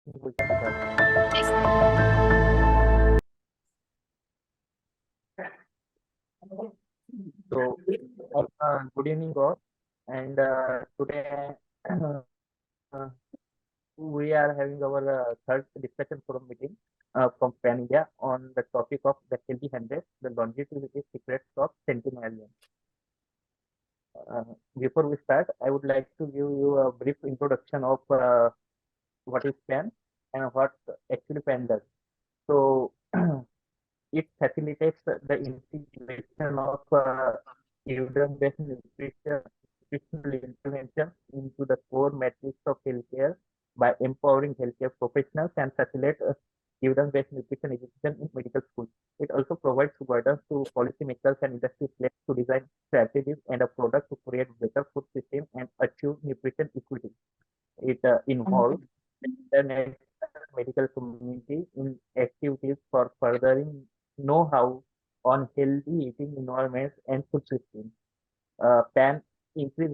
We can start. So, good evening, all. And today uh, we are having our third discussion forum meeting from Pan India on the topic of the healthy hundred, the longevity secrets of centenarian. Uh, Before we start, I would like to give you a brief introduction of what is PAN and what actually PAN does. So, it facilitates the integration of evidence-based nutritional intervention into the core matrix of healthcare by empowering healthcare professionals and facilitate evidence-based nutrition education in medical schools. It also provides guidance to policymakers and industry players to design strategies and a product to create better food system and achieve nutrition equity. It involves the international medical community in activities for furthering know-how on healthy eating environments and food systems. PAN increase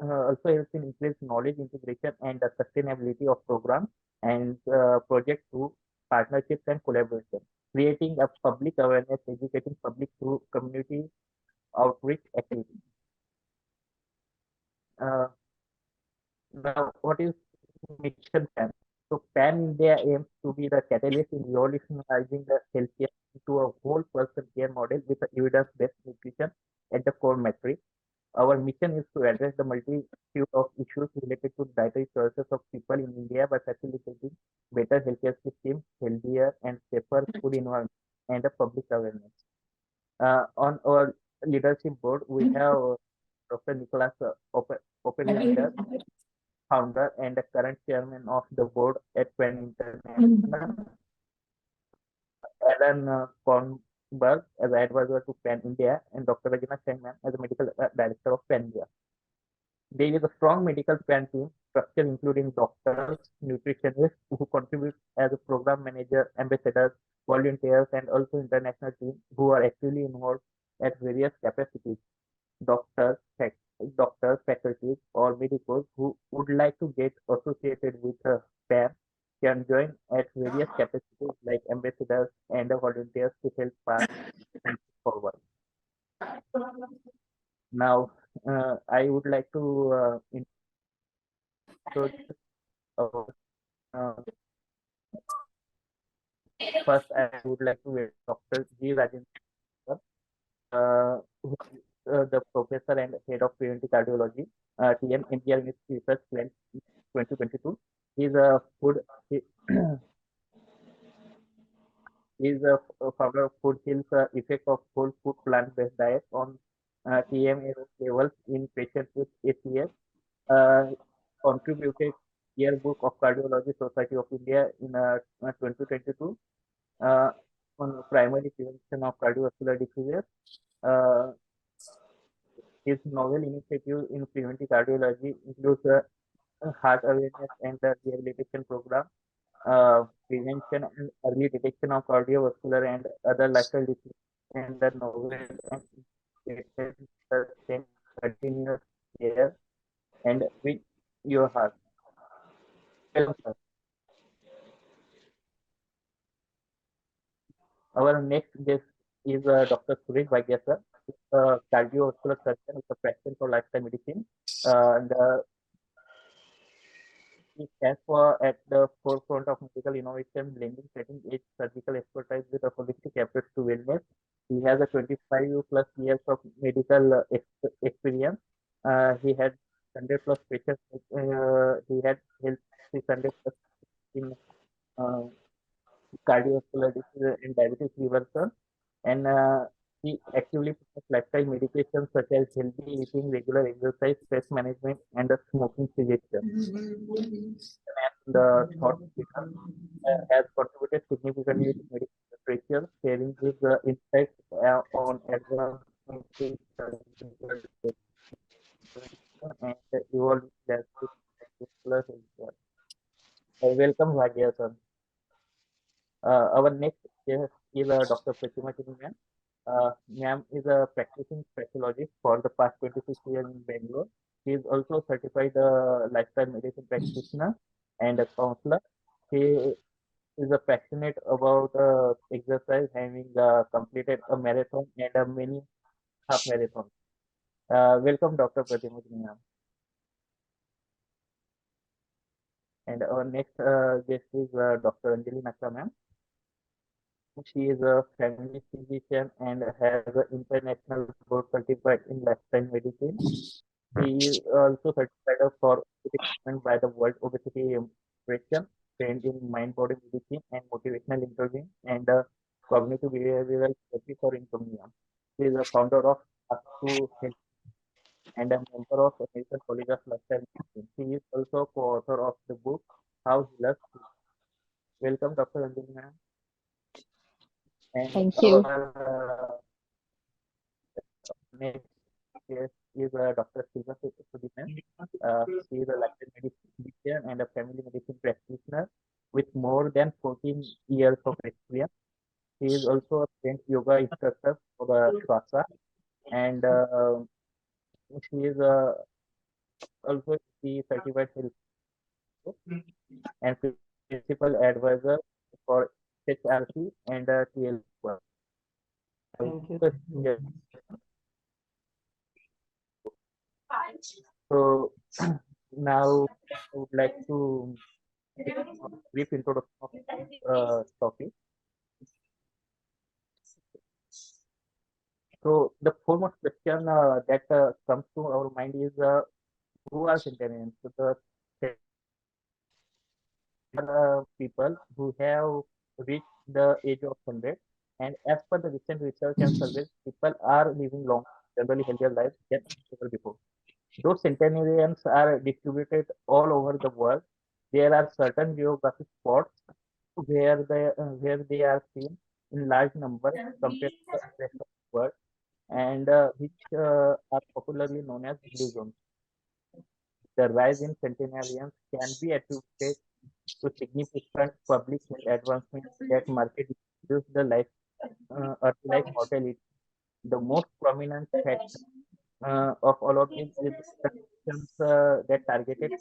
also helps in increase knowledge integration and the sustainability of programs and projects through partnerships and collaboration, creating a public awareness, educating public through community outreach activities. Uh, Now, what is Mission PAN? So, PAN India aims to be the catalyst in revolutionizing the healthcare into a whole person care model with evidence-based nutrition at the core metric. Our mission is to address the multitude of issues related to dietary choices of people in India by facilitating better healthcare systems, healthier and safer food environment, and the public awareness. On our leadership board, we have Dr. Nicholas, opinion founder and the current chairman of the board at Penn International, Alan Kornberg as advisor to Penn India, and Dr. Rajina Shangman as the medical director of Penn India. There is a strong medical Penn team structure including doctors, nutritionists who contribute as a program manager, ambassadors, volunteers, and also international teams who are actively involved at various capacities. Doctors, doctors, faculties, or medicals who would like to get associated with PAM can join at various capacities like ambassadors and volunteers to help pass things forward. Now, I would like to introduce our, uh, first, I would like to welcome Dr. G. Rajendra, who is the professor and head of preventive cardiology, TM India Research Plan 2022. He is a food. He, is a founder of Food Hill's effect of whole food plant-based diet on TMA levels in patients with ACS. Uh, Contributed Yearbook of Cardiology Society of India in 2022 uh, on primary prevention of cardiovascular diseases. Uh, his novel initiative in preventive cardiology includes heart awareness and the rehabilitation program, prevention and early detection of cardiovascular and other lifestyle diseases, and the novel and sustain continuous care and with your heart. Welcome, sir. Our next guest is Dr. Suresh Vaidya, sir, a cardiovascular surgeon with a passion for lifestyle medicine. And he stands for at the forefront of medical innovation, blending cutting-edge surgical expertise with a holistic approach to wellness. He has a 25 plus years of medical experience. He had 100 plus patients. He had helped 600 plus in uh, cardiovascular disease and diabetes reversal. And he actively promotes lifestyle medications such as healthy eating, regular exercise, stress management, and the smoking cessation. And the thought leader has contributed significantly to medical literature, sharing his insights on advancement in surgical prevention and evolving landscape of cardiovascular healthcare. Welcome, Bhagia, sir. Our next guest is Dr. Pratima Kini, ma'am. Ma'am is a practicing pathologist for the past 26 years in Bangalore. She is also certified lifestyle medicine practitioner and a counselor. He is a passionate about exercise, having completed a marathon and a many half marathon. Welcome, Dr. Pratima Kini, ma'am. And our next guest is Dr. Anjali Nakra, ma'am. She is a family physician and has an international board certified in lifestyle medicine. She is also certified for treatment by the World Obesity Federation, trained in mind-body medicine and motivational interviewing and cognitive behavioral therapy for insomnia. She is a founder of Up2 Health and a member of American College of Lifestyle Medicine. She is also co-author of the book How Healers Feel. Welcome, Dr. Anjali ma'am. And Thank you. next guest is Dr. Silja. She is a licensed medicine physician and a family medicine practitioner with more than 14 years of experience. She is also a trained yoga instructor for the Swasa, and she is also the certified health coach and principal advisor for HRC and TL. Thank you. So now I would like to give a brief introduction of topic. So the foremost question that comes to our mind is who are centenarians? So the people who have reached the age of 100, and as per the recent research and surveys, people are living long, generally healthier lives than ever before. Those centenarians are distributed all over the world. There are certain geographic spots where they are seen in large numbers compared to the rest of the world, and which are popularly known as blue zones. The rise in centenarians can be attributed to significant public health advancements that markedly reduce the early life mortality. The most prominent factor of all of this is the actions that targeted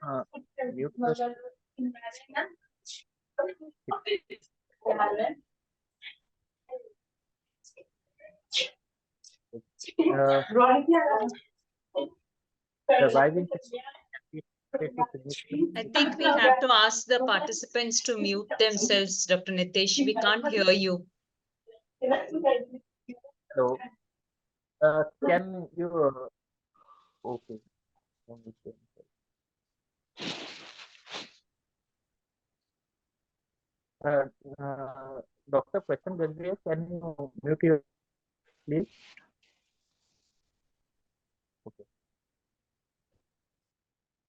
uh, maximum mute the uh, the rising can be attributed to significant I think we have to ask the participants to mute themselves, Dr. Nitesh. We can't hear you. so can you okay let me see. Uh, uh, Dr. Question Gadriya, can you mute your please? Okay.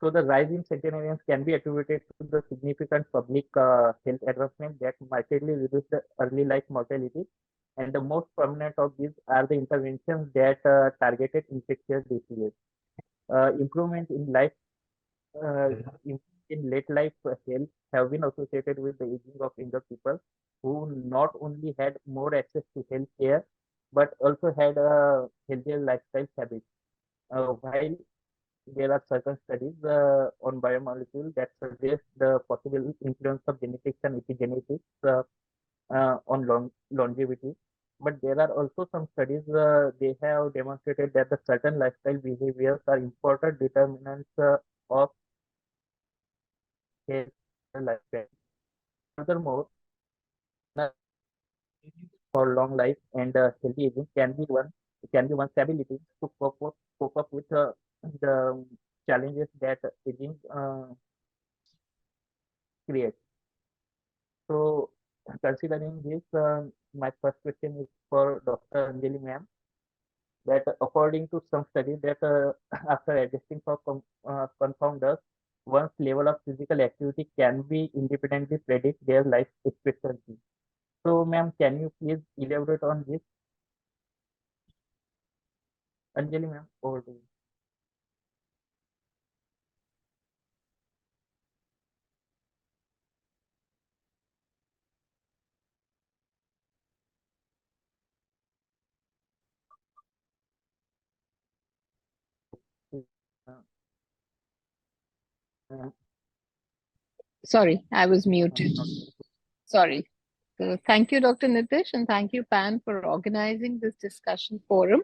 So the rise in centenarians can be attributed to the significant public health advancement that markedly reduce the early life mortality. And the most prominent of these are the interventions that targeted infectious diseases. Improvement in life, uh, in late life health have been associated with the aging of younger people who not only had more access to health care, but also had a healthier lifestyle habits. While there are certain studies on biomolecules that suggest the possible influence of genetics and epigenetics on longevity. But there are also some studies they have demonstrated that the certain lifestyle behaviors are important determinants of health lifestyle. Furthermore, for long life and healthy aging can be one stability to cope up with the challenges that aging creates. So, considering this, my first question is for Dr. Anjali ma'am. That according to some studies that after adjusting for confounders, one's level of physical activity can be independently predict their life expectancy. So, ma'am, can you please elaborate on this? Anjali ma'am, over to you. Uh, uh, Sorry, I was mute. not- Sorry. So thank you, Dr. Nitish, and thank you, Pan, for organizing this discussion forum.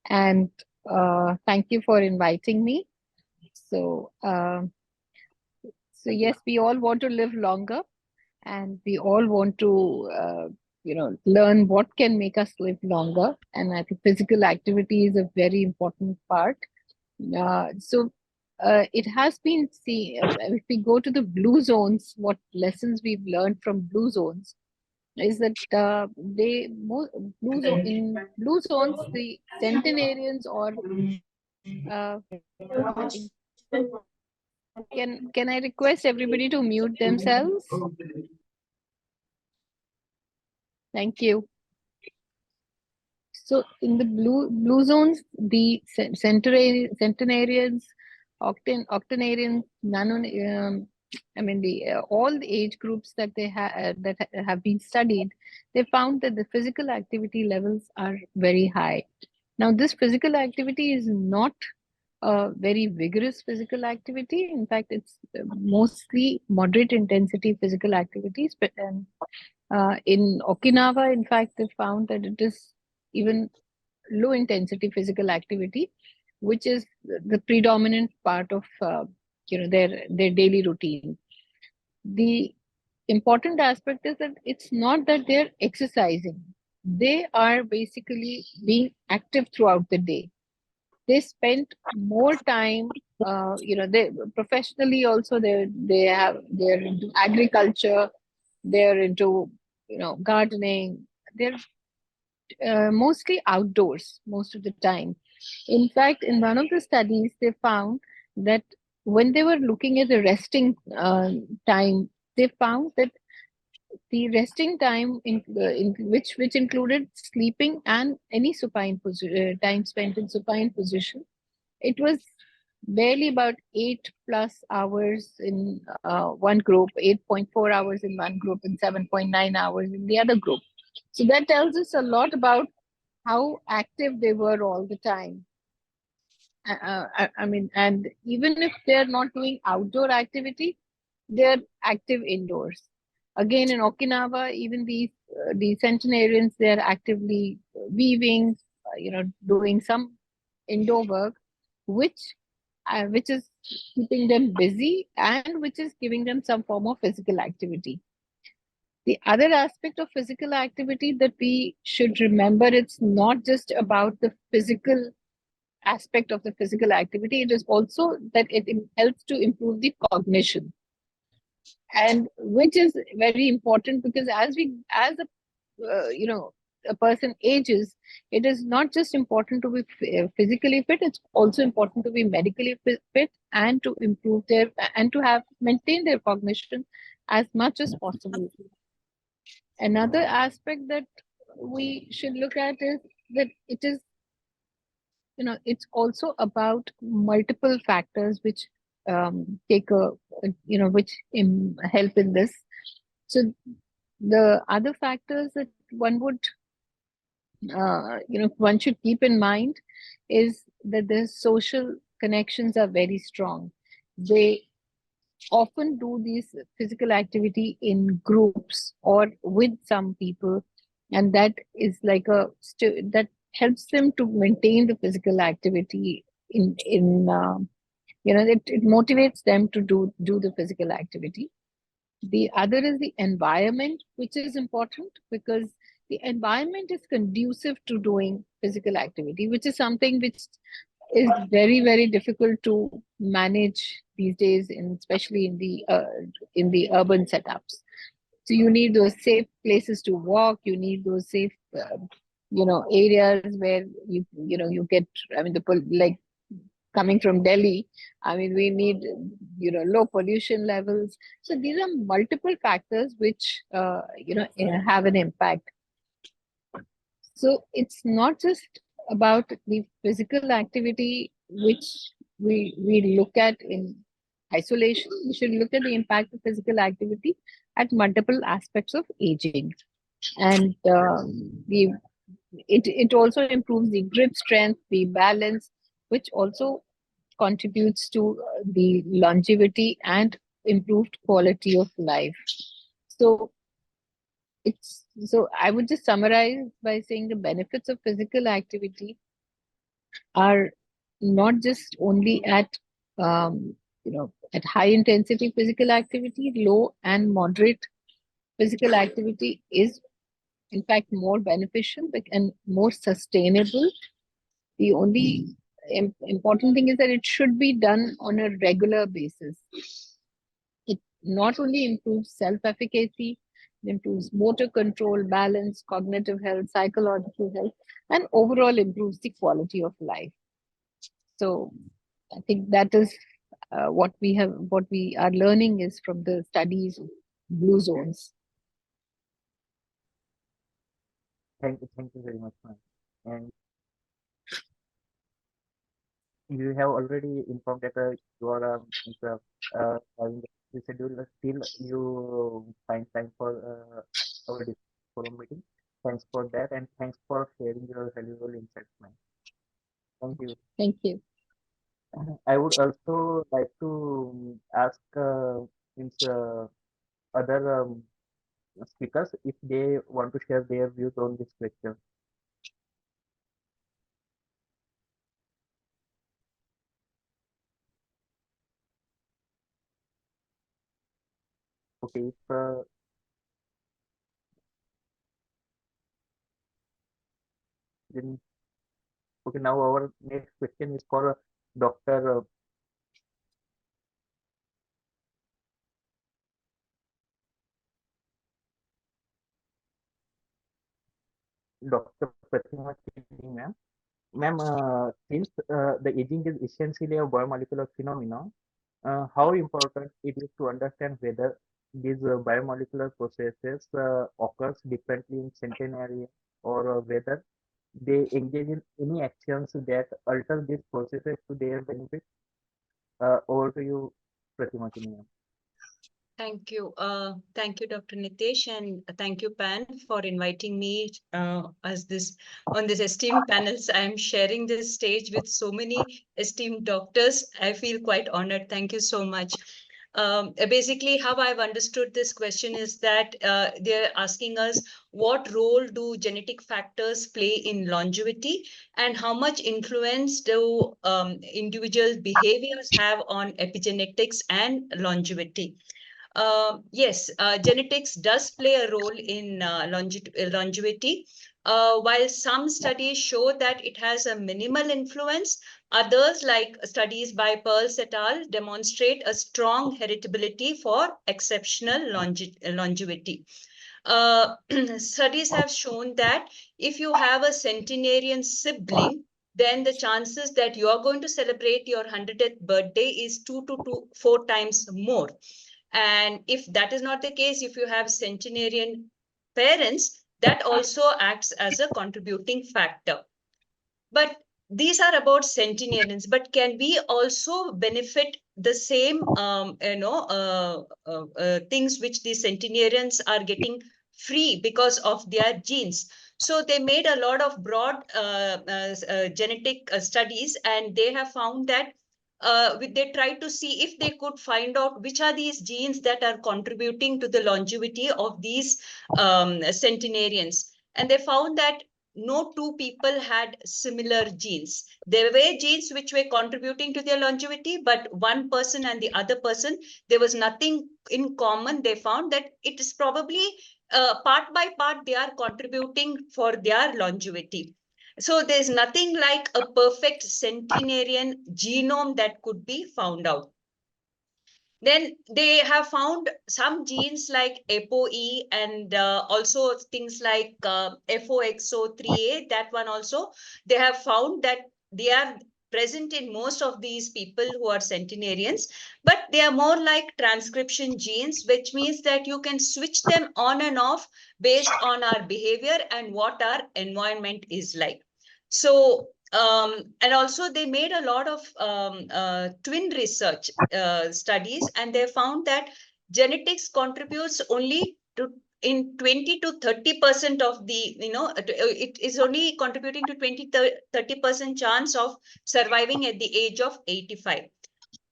And thank you for inviting me. So, so yes, we all want to live longer, and we all want to, learn what can make us live longer. And I think physical activity is a very important part. It has been seen, if we go to the blue zones, what lessons we've learned from blue zones is that in blue zones, the centenarians, or uh, I think, can I request everybody to mute themselves? Thank you. So in the blue zones, the centenarians, octogenarians, the all the age groups that have been studied, they found that the physical activity levels are very high. Now, this physical activity is not a very vigorous physical activity. In fact, it's mostly moderate intensity physical activities. But in Okinawa, in fact, they found that it is even low intensity physical activity, which is the predominant part of their daily routine. The important aspect is that it's not that they're exercising; they are basically being active throughout the day. They spend more time. They professionally also they're into agriculture. They're into gardening. They're mostly outdoors most of the time. In fact, in one of the studies, they found that when they were looking at the resting time, they found that the resting time in which included sleeping and any time spent in supine position, it was barely about 8+ hours in one group, 8.4 hours in one group, and 7.9 hours in the other group. So that tells us a lot about how active they were all the time. And even if they're not doing outdoor activity, they're active indoors. Again, in Okinawa, even these centenarians, they're actively weaving, doing some indoor work, which is keeping them busy and which is giving them some form of physical activity. The other aspect of physical activity that we should remember, it's not just about the physical aspect of the physical activity, it is also that it helps to improve the cognition, and which is very important, because as a person ages, it is not just important to be physically fit, it's also important to be medically fit and to improve their and to have maintain their cognition as much as possible. Another aspect that we should look at is that it is, it's also about multiple factors which take a, which help in this. So the other factors that one should keep in mind is that the social connections are very strong. They often do these physical activity in groups or with some people, and that is like that helps them to maintain the physical activity it motivates them to do the physical activity. The other is the environment, which is important because the environment is conducive to doing physical activity, which is something which is very, very difficult to manage these days, especially in the urban setups. So you need those safe places to walk. You need those safe, areas where you get. I mean, like coming from Delhi, I mean, we need, low pollution levels. So these are multiple factors which, have an impact. So it's not just about the physical activity which we look at in isolation. We should look at the impact of physical activity at multiple aspects of aging, and it also improves the grip strength, the balance, which also contributes to the longevity and improved quality of life. So I would just summarize by saying the benefits of physical activity are not just only at at high intensity physical activity. Low and moderate physical activity is in fact more beneficial and more sustainable. The only important thing is that it should be done on a regular basis. It not only improves self-efficacy, it improves motor control, balance, cognitive health, psychological health, and overall improves the quality of life. So I think that is what we are learning is from the studies of blue zones. Thank you very much, ma'am. And you have already informed that you are having the schedule. Still, you find time for our forum meeting. Thanks for that, and thanks for sharing your valuable insights, ma'am. Thank you. Thank you. I would also like to ask other speakers if they want to share their views on this question. Okay, if then okay, now our next question is for Dr. Dr. Pratima Kini, ma'am. Ma'am, since the aging is essentially a biomolecular phenomenon, how important it is to understand whether these biomolecular processes occurs differently in centenarians or whether they engage in any actions that alter these processes to their benefit. Over to you, Pratima Kini, ma'am. Thank you. Thank you, Dr. Nitesh, and thank you, Pan, for inviting me as this on this esteemed panels. I am sharing this stage with so many esteemed doctors. I feel quite honored. Thank you so much. Basically, how I've understood this question is that they're asking us what role do genetic factors play in longevity and how much influence do individual behaviors have on epigenetics and longevity. Yes, genetics does play a role in longevity. While some studies show that it has a minimal influence, others, like studies by Pearls et al., demonstrate a strong heritability for exceptional longevity. Studies have shown that if you have a centenarian sibling, then the chances that you are going to celebrate your 100th birthday is 4 times more. And if that is not the case, if you have centenarian parents, that also acts as a contributing factor. But these are about centenarians, but can we also benefit the same things which the centenarians are getting free because of their genes? So they made a lot of broad genetic studies, and they have found that they tried to see if they could find out which are these genes that are contributing to the longevity of these centenarians. And they found that no two people had similar genes. There were genes which were contributing to their longevity, but one person and the other person, there was nothing in common. They found that it is probably part by part, they are contributing for their longevity. So there's nothing like a perfect centenarian genome that could be found out. Then they have found some genes like ApoE and also things like FOXO3A. That one also, they have found that they are present in most of these people who are centenarians, but they are more like transcription genes, which means that you can switch them on and off based on our behavior and what our environment is like. So and also they made a lot of twin research studies, and they found that genetics contributes only to in 20 to 30% of the, it is only contributing to 20-30% chance of surviving at the age of 85.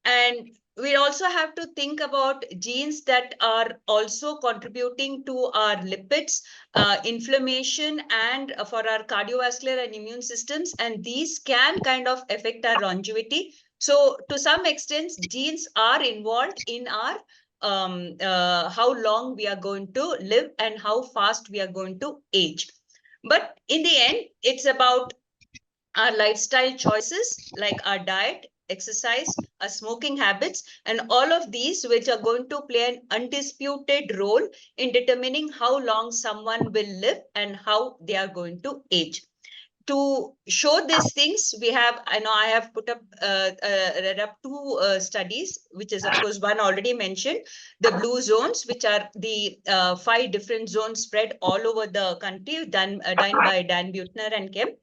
And we also have to think about genes that are also contributing to our lipids, inflammation, and for our cardiovascular and immune systems. And these can kind of affect our longevity. So to some extent, genes are involved in our how long we are going to live and how fast we are going to age. But in the end, it's about our lifestyle choices like our diet, exercise, our smoking habits, and all of these which are going to play an undisputed role in determining how long someone will live and how they are going to age. To show these things, I have put up read up two studies, which is of course one already mentioned, the blue zones, which are the 5 different zones spread all over the country, done by Dan Buettner and Kemp.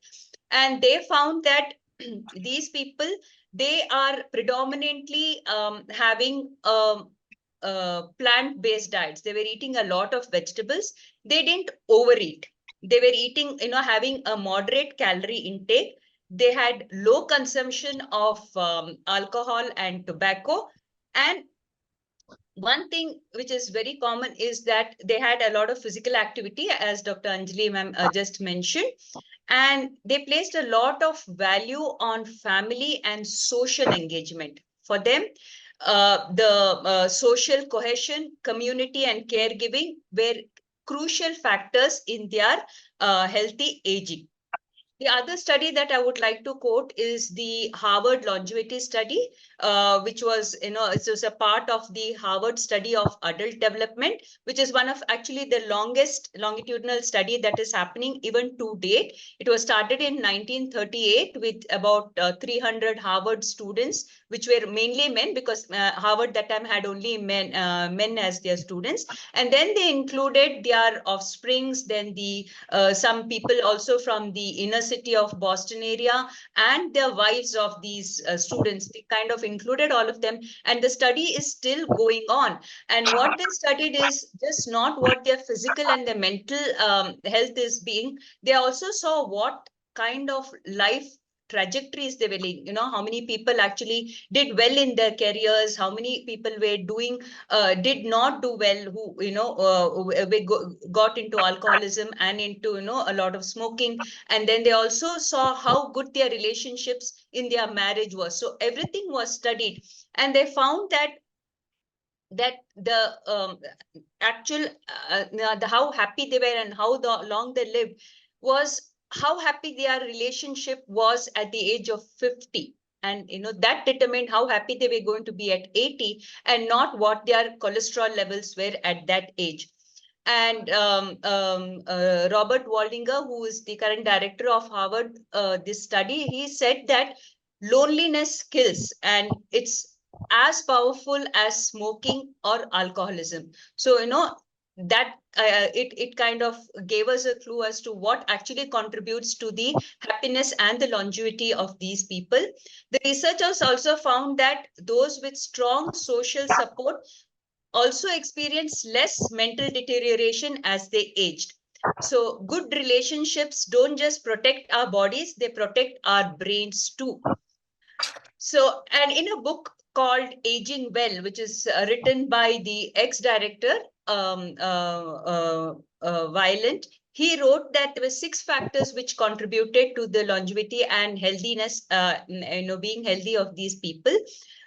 And they found that these people, they are predominantly having plant-based diets. They were eating a lot of vegetables. They didn't overeat. They were eating, having a moderate calorie intake. They had low consumption of alcohol and tobacco. And one thing which is very common is that they had a lot of physical activity, as Dr. Anjali ma'am just mentioned. And they placed a lot of value on family and social engagement. For them, the social cohesion, community, and caregiving were crucial factors in their healthy aging. The other study that I would like to quote is the Harvard longevity study, which was, it was a part of the Harvard study of adult development, which is one of actually the longest longitudinal study that is happening even to date. It was started in 1938 with about 300 Harvard students, which were mainly men, because Harvard that time had only men as their students. And then they included their offsprings, then the some people also from the inner city of Boston area, and the wives of these students. They kind of included all of them, and the study is still going on. And what they studied is just not what their physical and their mental health is being. They also saw what kind of life trajectories they were leading, how many people actually did well in their careers, how many people were doing did not do well, who got into alcoholism and into a lot of smoking. And then they also saw how good their relationships in their marriage was. So everything was studied, and they found that the actual how happy they were and how long they lived was how happy their relationship was at the age of 50. And that determined how happy they were going to be at 80, and not what their cholesterol levels were at that age. And Robert Waldinger, who is the current director of Harvard, this study, he said that loneliness kills, and it's as powerful as smoking or alcoholism. So, that it kind of gave us a clue as to what actually contributes to the happiness and the longevity of these people. The researchers also found that those with strong social support also experience less mental deterioration as they aged. So good relationships don't just protect our bodies, they protect our brains too. So, and in a book called Aging Well, which is written by the ex-director, Violent, he wrote that there were 6 factors which contributed to the longevity and healthiness, being healthy of these people.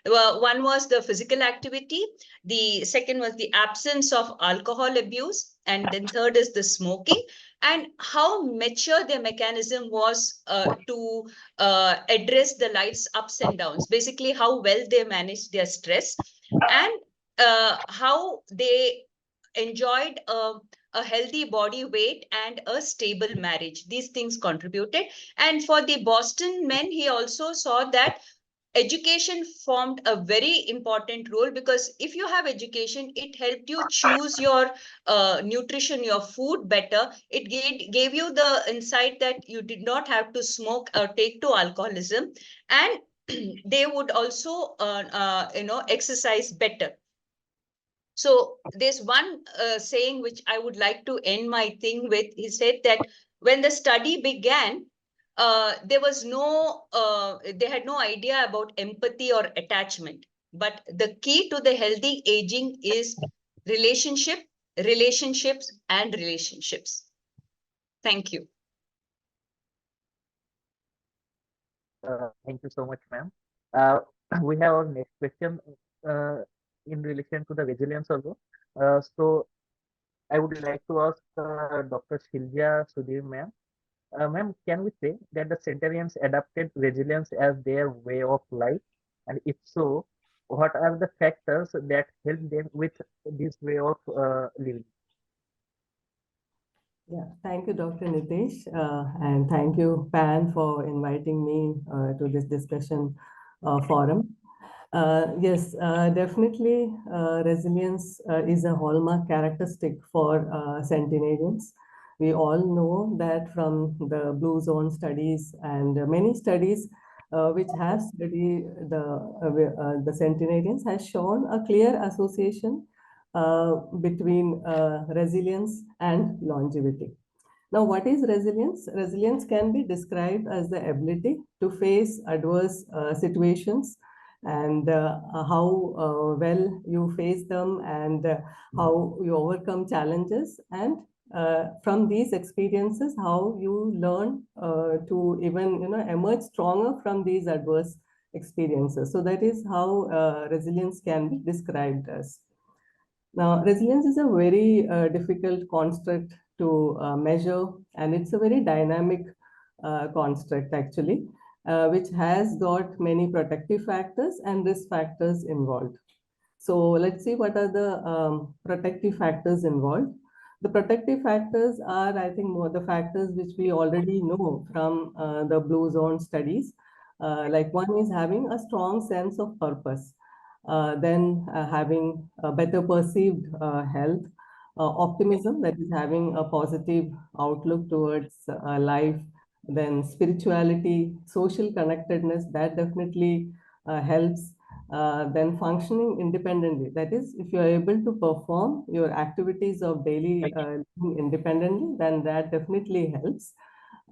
One was the physical activity. The second was the absence of alcohol abuse. And then third is the smoking, and how mature their mechanism was to address the life's ups and downs, basically how well they managed their stress, and how they enjoyed a healthy body weight and a stable marriage. These things contributed. And for the Boston men, he also saw that education formed a very important role, because if you have education, it helped you choose your nutrition, your food better. It gave you the insight that you did not have to smoke or take to alcoholism, and they would also exercise better. So there's one saying which I would like to end my thing with. He said that when the study began, there was they had no idea about empathy or attachment. But the key to the healthy aging is relationships, and relationships. Thank you. Thank you so much, ma'am. Uh, we have our next question uh, in relation to the resilience also. So I would like to ask Dr. Silja Sudhir, ma'am. Ma'am, can we say that the centenarians adapted resilience as their way of life? And if so, what are the factors that help them with this way of living? Yeah, thank you, Dr. Nitesh, and thank you, Pan, for inviting me to this discussion forum. Yes, definitely, resilience is a hallmark characteristic for centenarians. We all know that from the blue zone studies and many studies which have studied the centenarians has shown a clear association between resilience and longevity. Now, what is resilience? Resilience can be described as the ability to face adverse situations and how well you face them and how you overcome challenges, and from these experiences how you learn to even emerge stronger from these adverse experiences. So that is how resilience can be described as. Now, resilience is a very difficult construct to measure, and it's a very dynamic construct actually, which has got many protective factors and risk factors involved. So let's see what are the protective factors involved. The protective factors are, I think, more the factors which we already know from the blue zone studies. Like one is having a strong sense of purpose, then having a better perceived health, optimism, that is having a positive outlook towards life, then spirituality, social connectedness, that definitely helps. Then functioning independently, that is, if you are able to perform your activities of daily living independently, then that definitely helps.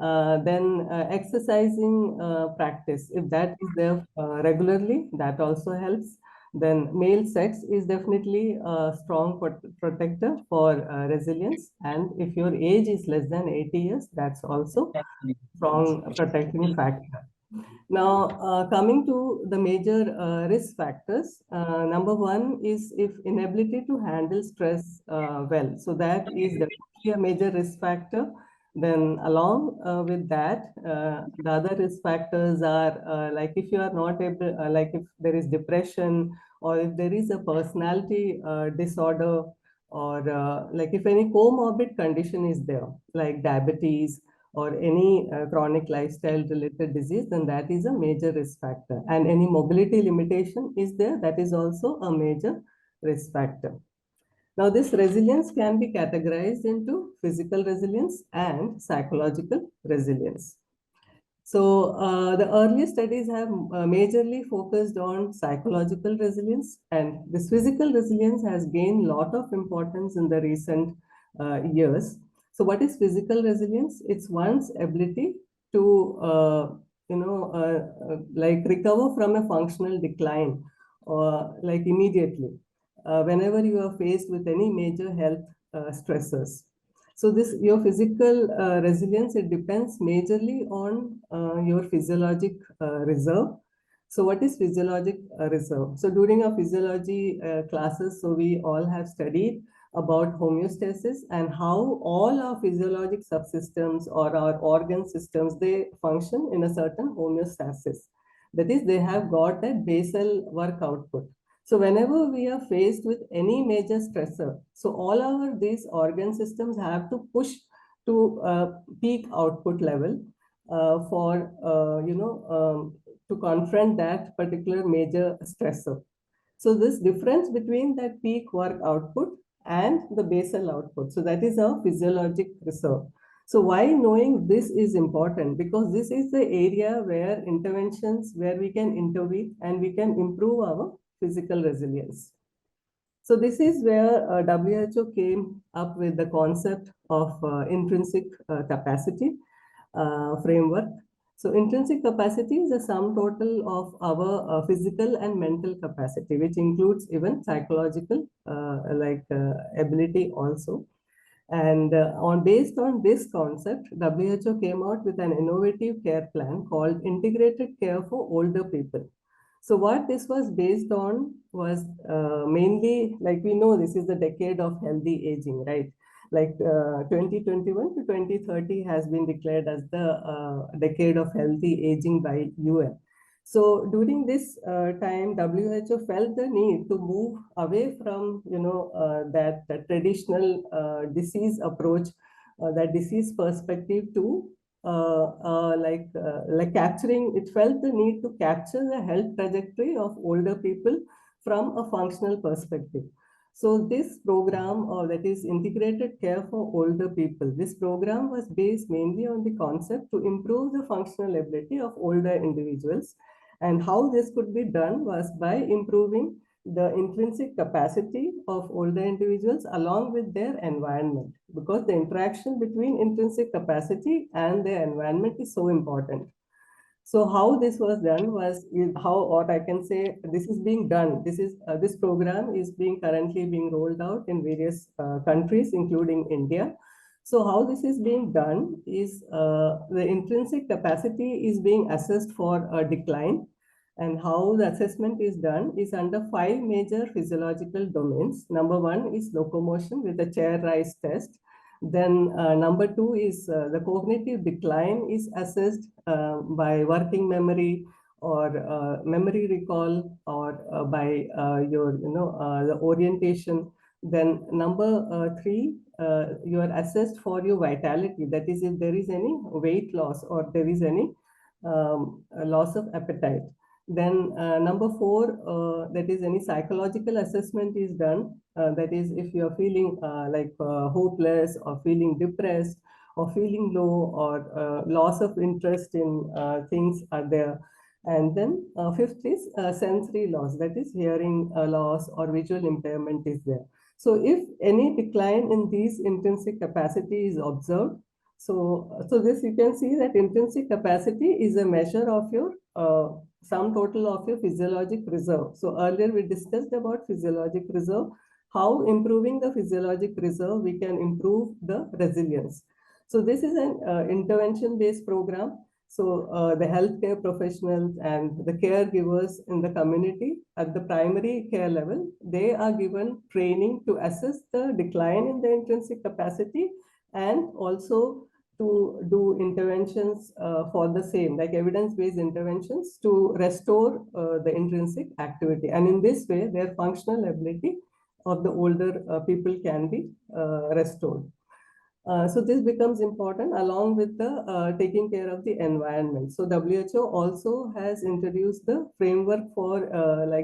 Then exercising practice, if that is there regularly, that also helps. Then male sex is definitely a strong protector for resilience, and if your age is less than 80 years, that's also strong protecting factor. Now, coming to the major risk factors, number one is if inability to handle stress well. So that is definitely a major risk factor. Then along with that, the other risk factors are like if you are not able, like if there is depression or if there is a personality disorder, or like if any comorbid condition is there, like diabetes, or any chronic lifestyle related disease, then that is a major risk factor. And any mobility limitation is there, that is also a major risk factor. Now, this resilience can be categorized into physical resilience and psychological resilience. So the earlier studies have majorly focused on psychological resilience, and this physical resilience has gained a lot of importance in the recent years. So what is physical resilience? It's one's ability to, like recover from a functional decline, or like immediately, whenever you are faced with any major health stressors. So this your physical resilience, it depends majorly on your physiologic reserve. So what is physiologic reserve? So during our physiology classes, so we all have studied about homeostasis and how all our physiologic subsystems or our organ systems, they function in a certain homeostasis. That is, they have got that basal work output. So whenever we are faced with any major stressor, so all our these organ systems have to push to peak output level for to confront that particular major stressor. So this difference between that peak work output and the basal output, so that is our physiologic reserve. So why knowing this is important? Because this is the area where interventions, where we can intervene and we can improve our physical resilience. So this is where WHO came up with the concept of intrinsic capacity framework. So intrinsic capacity is the sum total of our physical and mental capacity, which includes even psychological ability also. And based on this concept, WHO came out with an innovative care plan called Integrated Care for Older People. So what this was based on was mainly, like we know, this is the decade of healthy aging, right? Like 2021 to 2030 has been declared as the decade of healthy aging by UN. So during this time, WHO felt the need to move away from, that traditional disease approach, that disease perspective to capturing, it felt the need to capture the health trajectory of older people from a functional perspective. So this program, or that is integrated care for older people, this program was based mainly on the concept to improve the functional ability of older individuals. And how this could be done was by improving the intrinsic capacity of older individuals along with their environment, because the interaction between intrinsic capacity and their environment is so important. So how this was done was what I can say, this is being done. This program is currently being rolled out in various countries, including India. So how this is being done is the intrinsic capacity is being assessed for a decline. And how the assessment is done is under 5 major physiological domains. Number 1 is locomotion with the chair rise test. Then number 2 is the cognitive decline is assessed by working memory or memory recall, or by the orientation. Then number 3, you are assessed for your vitality. That is, if there is any weight loss or there is any loss of appetite. Then number 4, that is any psychological assessment is done. That is, if you are feeling hopeless or feeling depressed or feeling low, or loss of interest in things are there. And then 5th is sensory loss, that is hearing loss or visual impairment is there. So if any decline in these intrinsic capacity is observed, so this you can see that intrinsic capacity is a measure of your sum total of your physiologic reserve. So earlier we discussed about physiologic reserve, how improving the physiologic reserve we can improve the resilience. So this is an intervention-based program. So the healthcare professionals and the caregivers in the community at the primary care level, they are given training to assess the decline in the intrinsic capacity, and also to do interventions for the same, like evidence-based interventions to restore the intrinsic activity. And in this way, their functional ability of the older people can be restored. So this becomes important along with the taking care of the environment. So WHO also has introduced the framework for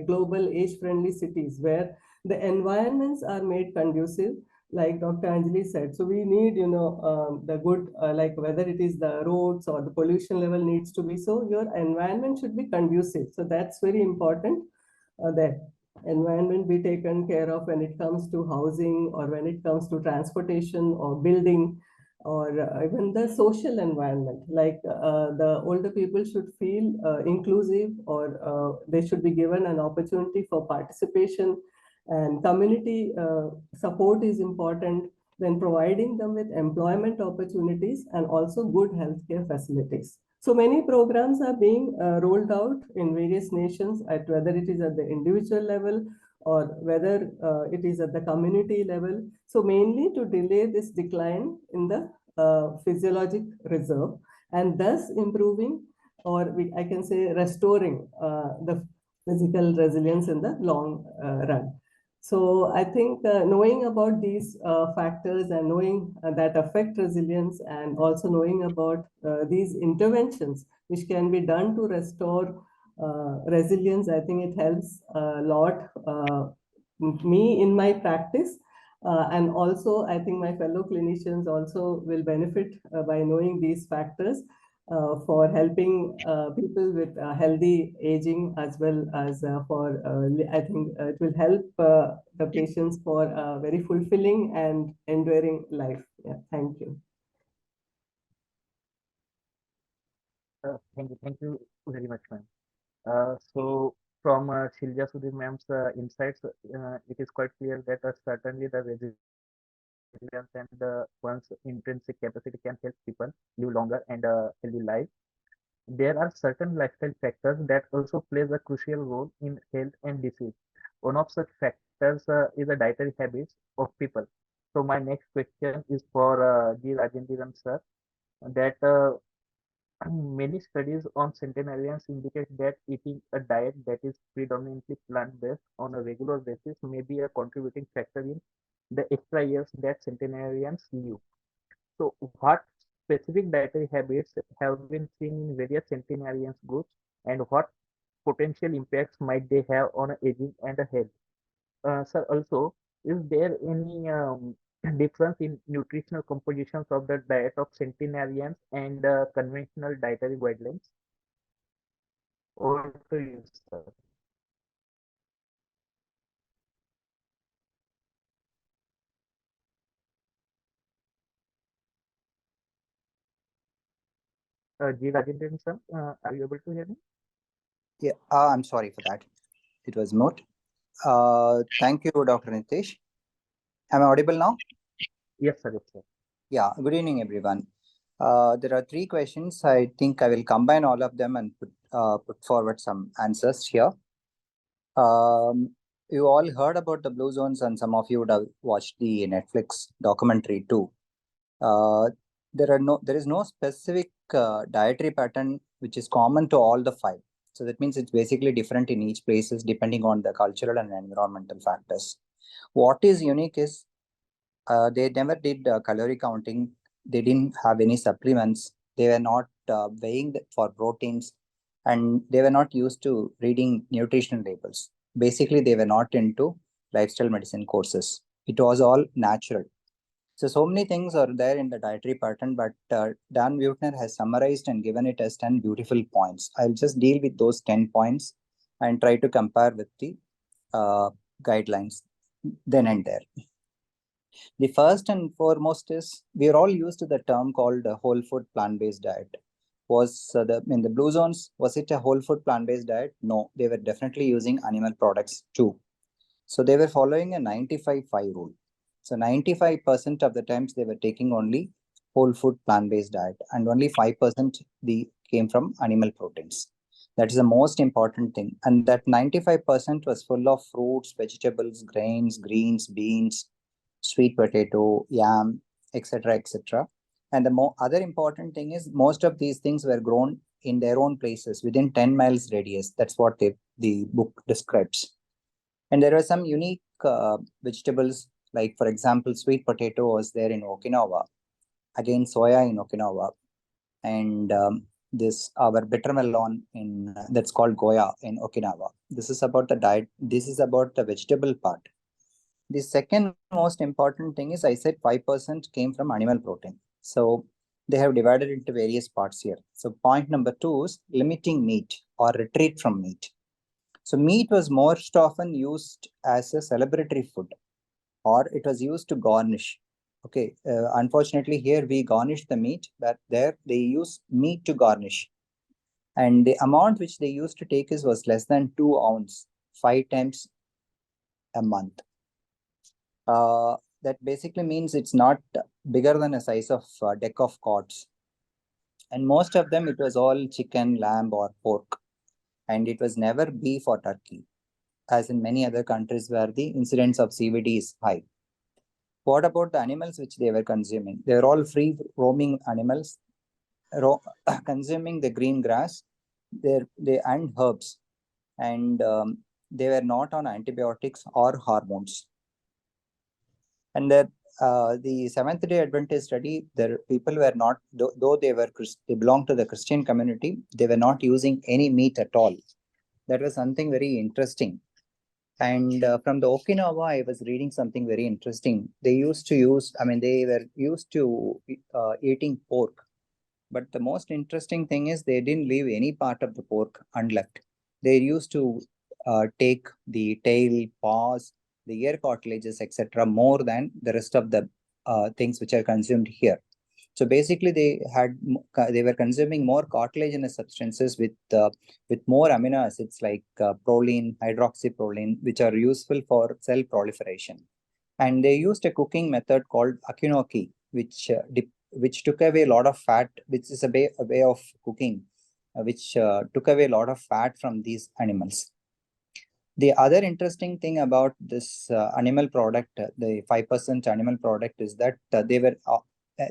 global age-friendly cities, where the environments are made conducive, like Dr. Anjali said. So we need, the good, whether it is the roads or the pollution level needs to be, so your environment should be conducive. So that's very important that environment be taken care of when it comes to housing, or when it comes to transportation or building, or even the social environment. Like the older people should feel inclusive, or they should be given an opportunity for participation, and community support is important. Then providing them with employment opportunities and also good healthcare facilities. So many programs are being rolled out in various nations, at whether it is at the individual level or whether it is at the community level. So mainly to delay this decline in the physiologic reserve, and thus improving, or I can say restoring the physical resilience in the long run. So I think knowing about these factors, and knowing that affect resilience, and also knowing about these interventions which can be done to restore resilience, I think it helps a lot me in my practice. And also I think my fellow clinicians also will benefit by knowing these factors. for helping people with healthy aging, as well as I think it will help the patients for a very fulfilling and enduring life. Yeah, thank you. Thank you very much, ma'am. So from Silja Sudhir ma'am's insights, it is quite clear that certainly the resilience and one's intrinsic capacity can help people live longer and healthy life. There are certain lifestyle factors that also plays a crucial role in health and disease. One of such factors is the dietary habits of people. So my next question is for G. Rajendran sir, that many studies on centenarians indicate that eating a diet that is predominantly plant-based on a regular basis may be a contributing factor in the extra years that centenarians live. So, what specific dietary habits have been seen in various centenarians groups, and what potential impacts might they have on aging and health? Sir, also, is there any difference in nutritional compositions of the diet of centenarians and conventional dietary guidelines? Over to you, sir. G. Rajendran sir, are you able to hear me? Yeah, I'm sorry for that. It was mute. Thank you, Dr. Nitish. Am I audible now? Yes, sir. Yes, sir. Yeah, good evening, everyone. There are three questions. I think I will combine all of them and put forward some answers here. You all heard about the blue zones, and some of you would have watched the Netflix documentary too. There is no specific dietary pattern which is common to all the five. So that means it's basically different in each places depending on the cultural and environmental factors. What is unique is they never did calorie counting. They didn't have any supplements. They were not weighing for proteins, and they were not used to reading nutrition labels. Basically, they were not into lifestyle medicine courses. It was all natural. So many things are there in the dietary pattern, but Dan Buettner has summarized and given it as 10 beautiful points. I'll just deal with those 10 points and try to compare with the guidelines then and there. The first and foremost is we are all used to the term called whole food plant-based diet. Was in the blue zones, was it a whole food plant-based diet? No, they were definitely using animal products too. So they were following a 95-5 rule. So 95% of the times they were taking only whole food plant-based diet, and only 5% came from animal proteins. That is the most important thing. And that 95% was full of fruits, vegetables, grains, greens, beans, sweet potato, yam, etc., etc. And the other important thing is most of these things were grown in their own places within 10 miles radius. That's what the book describes. And there are some unique vegetables, like, for example, sweet potato was there in Okinawa, again, soya in Okinawa, and this our bitter melon in that's called Goya in Okinawa. This is about the diet. This is about the vegetable part. The second most important thing is I said 5% came from animal protein. So they have divided into various parts here. So point number 2 is limiting meat or retreat from meat. So meat was most often used as a celebratory food, or it was used to garnish. Okay, unfortunately here we garnish the meat, but there they use meat to garnish. And the amount which they used to take was less than 2 ounces, 5 times a month. That basically means it's not bigger than a size of a deck of cards. And most of them, it was all chicken, lamb, or pork. And it was never beef or turkey, as in many other countries where the incidence of CVD is high. What about the animals which they were consuming? They were all free roaming animals, consuming the green grass and herbs. And they were not on antibiotics or hormones. And the Seventh-day Adventist study, the people were not, though they belonged to the Christian community, they were not using any meat at all. That was something very interesting. And from the Okinawa, I was reading something very interesting. They were used to eating pork. But the most interesting thing is they didn't leave any part of the pork unleft. They used to take the tail, paws, the ear cartilages, etc., more than the rest of the things which are consumed here. So basically, they were consuming more cartilaginous substances with more amino acids like proline, hydroxyproline, which are useful for cell proliferation. And they used a cooking method called akinoki, which took away a lot of fat, which is a way of cooking, which took away a lot of fat from these animals. The other interesting thing about this animal product, the 5% animal product, is that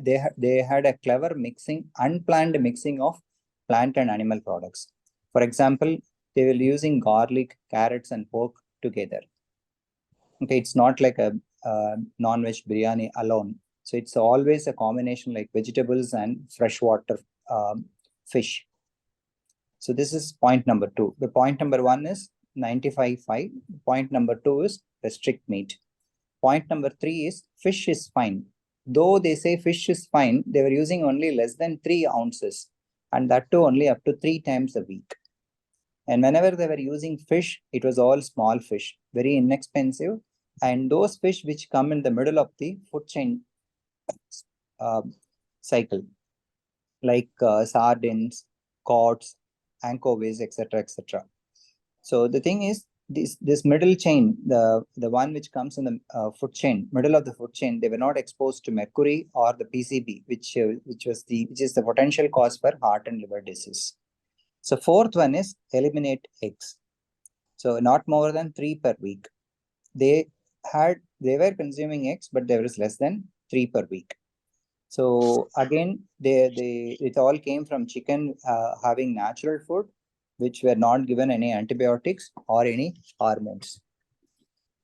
they had a clever unplanned mixing of plant and animal products. For example, they were using garlic, carrots, and pork together. Okay, it's not like a non-veg biryani alone. So it's always a combination like vegetables and freshwater fish. So this is point number 2. The point number 1 is 95.5. Point number 2 is restrict meat. Point number 3 is fish is fine. Though they say fish is fine, they were using only less than 3 ounces, and that too only up to 3 times a week. And whenever they were using fish, it was all small fish, very inexpensive. And those fish which come in the middle of the food chain cycle, like sardines, cod, anchovies, etc., etc. So the thing is, this middle chain, the one which comes in the food chain, middle of the food chain, they were not exposed to mercury or the PCB, which is the potential cause for heart and liver disease. So fourth one is eliminate eggs. So not more than 3 per week. They were consuming eggs, but there was less than 3 per week. So again, it all came from chicken having natural food, which were not given any antibiotics or any hormones.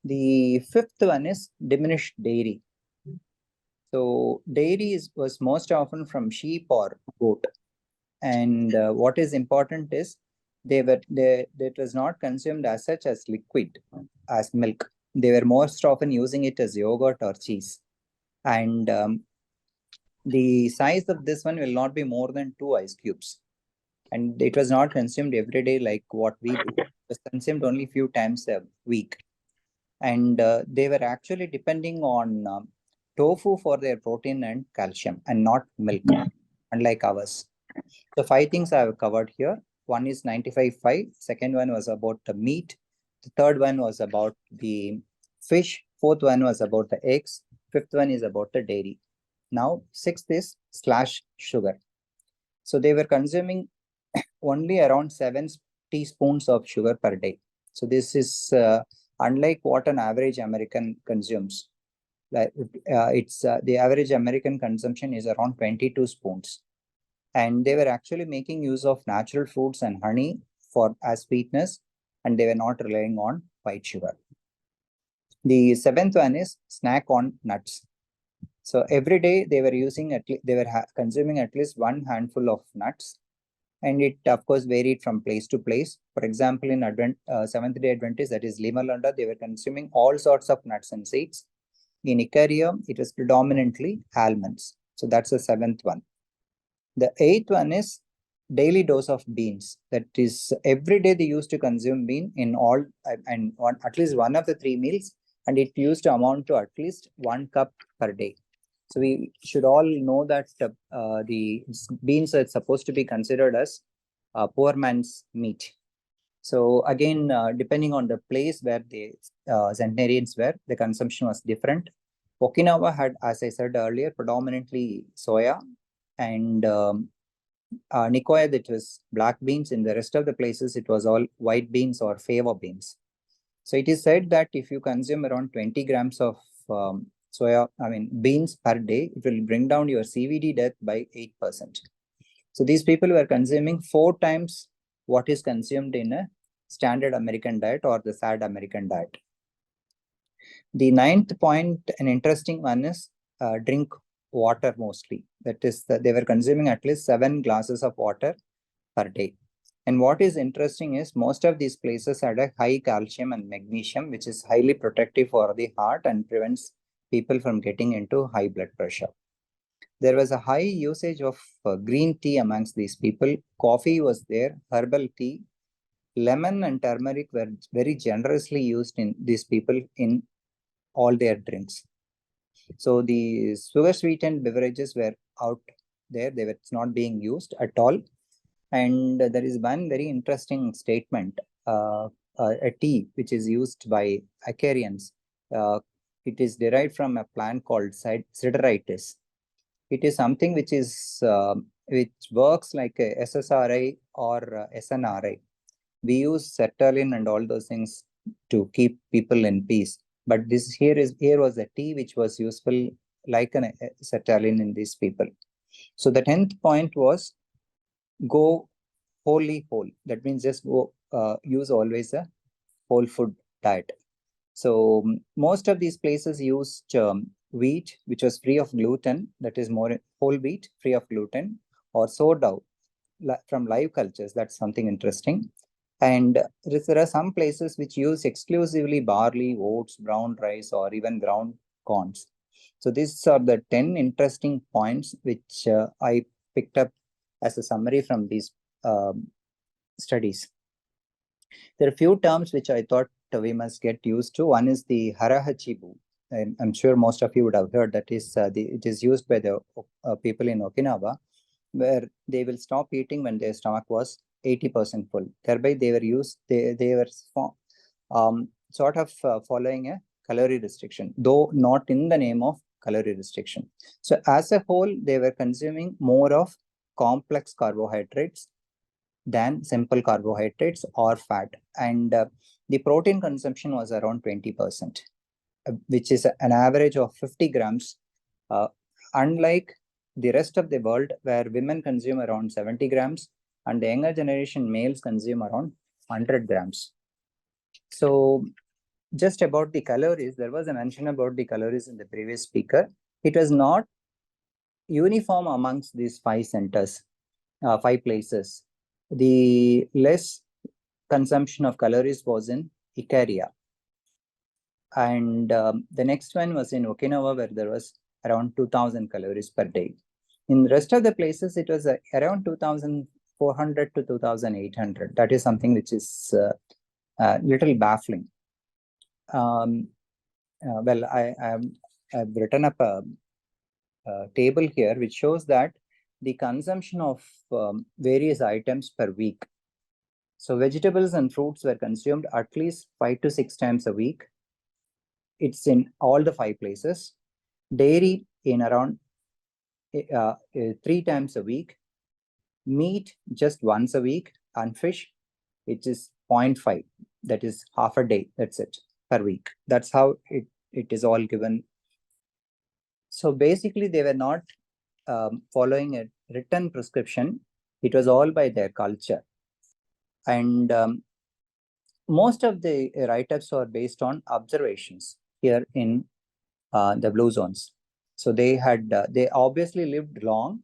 The fifth one is diminished dairy. So dairy was most often from sheep or goat. And what is important is it was not consumed as such as liquid, as milk. They were most often using it as yogurt or cheese. And the size of this one will not be more than 2 ice cubes. And it was not consumed every day like what we do. It was consumed only a few times a week. And they were actually depending on tofu for their protein and calcium, and not milk, unlike ours. So 5 things I have covered here. One is 95.5. Second one was about the meat. The third one was about the fish. Fourth one was about the eggs. Fifth one is about the dairy. Now, sixth is slash sugar. So they were consuming only around 7 teaspoons of sugar per day. So this is unlike what an average American consumes. Like the average American consumption is around 22 spoons. And they were actually making use of natural fruits and honey as sweetness, and they were not relying on white sugar. The seventh one is snack on nuts. So every day they were consuming at least 1 handful of nuts, and it of course varied from place to place. For example, in Seventh-day Adventist, that is Lima Landa, they were consuming all sorts of nuts and seeds. In Ikaria, it was predominantly almonds. So that's the 7th one. The 8th one is daily dose of beans. That is, every day they used to consume bean in all at least one of the 3 meals, and it used to amount to at least 1 cup per day. So we should all know that the beans are supposed to be considered as poor man's meat. So again, depending on the place where the centenarians were, the consumption was different. Okinawa had, as I said earlier, predominantly soya, and Nicoya, that was black beans. In the rest of the places, it was all white beans or fava beans. So it is said that if you consume around 20 grams of beans per day, it will bring down your CVD death by 8%. So these people were consuming 4 times what is consumed in a standard American diet or the SAD American diet. The 9th point, an interesting one, is drink water mostly. That is, they were consuming at least 7 glasses of water per day. And what is interesting is most of these places had a high calcium and magnesium, which is highly protective for the heart and prevents people from getting into high blood pressure. There was a high usage of green tea amongst these people. Coffee was there, herbal tea, lemon and turmeric were very generously used in these people in all their drinks. So the sugar sweetened beverages were out there, they were not being used at all. And there is one very interesting statement, a tea which is used by Acarians. It is derived from a plant called sideritis. It is something which is which works like a SSRI or SNRI. We use sertraline and all those things to keep people in peace. But this here was a tea which was useful like an sertraline in these people. So the 10th point was go wholly whole. That means just go use always a whole food diet. So most of these places used wheat, which was free of gluten, that is more whole wheat, free of gluten, or sourdough from live cultures. That's something interesting. And there are some places which use exclusively barley, oats, brown rice, or even ground corns. So these are the 10 interesting points which I picked up as a summary from these studies. There are a few terms which I thought we must get used to. One is the harahachibu. I'm sure most of you would have heard that it is used by the people in Okinawa, where they will stop eating when their stomach was 80% full. Thereby, they were sort of following a calorie restriction, though not in the name of calorie restriction. So as a whole, they were consuming more of complex carbohydrates than simple carbohydrates or fat. And the protein consumption was around 20%, which is an average of 50 grams, unlike the rest of the world, where women consume around 70 grams and the younger generation males consume around 100 grams. So just about the calories, there was a mention about the calories in the previous speaker. It was not uniform amongst these 5 centers, 5 places. The less consumption of calories was in Ikaria. And the next one was in Okinawa, where there was around 2000 calories per day. In the rest of the places, it was around 2400 to 2800. That is something which is a little baffling. Well, I've written up a table here which shows that the consumption of various items per week. So vegetables and fruits were consumed at least 5 to 6 times a week. It's in all the 5 places. Dairy in around 3 times a week. Meat just once a week, and fish, which is 0.5. That is half a day. That's it per week. That's how it is all given. So basically, they were not following a written prescription. It was all by their culture. And most of the write-ups are based on observations here in the blue zones. So they obviously lived long,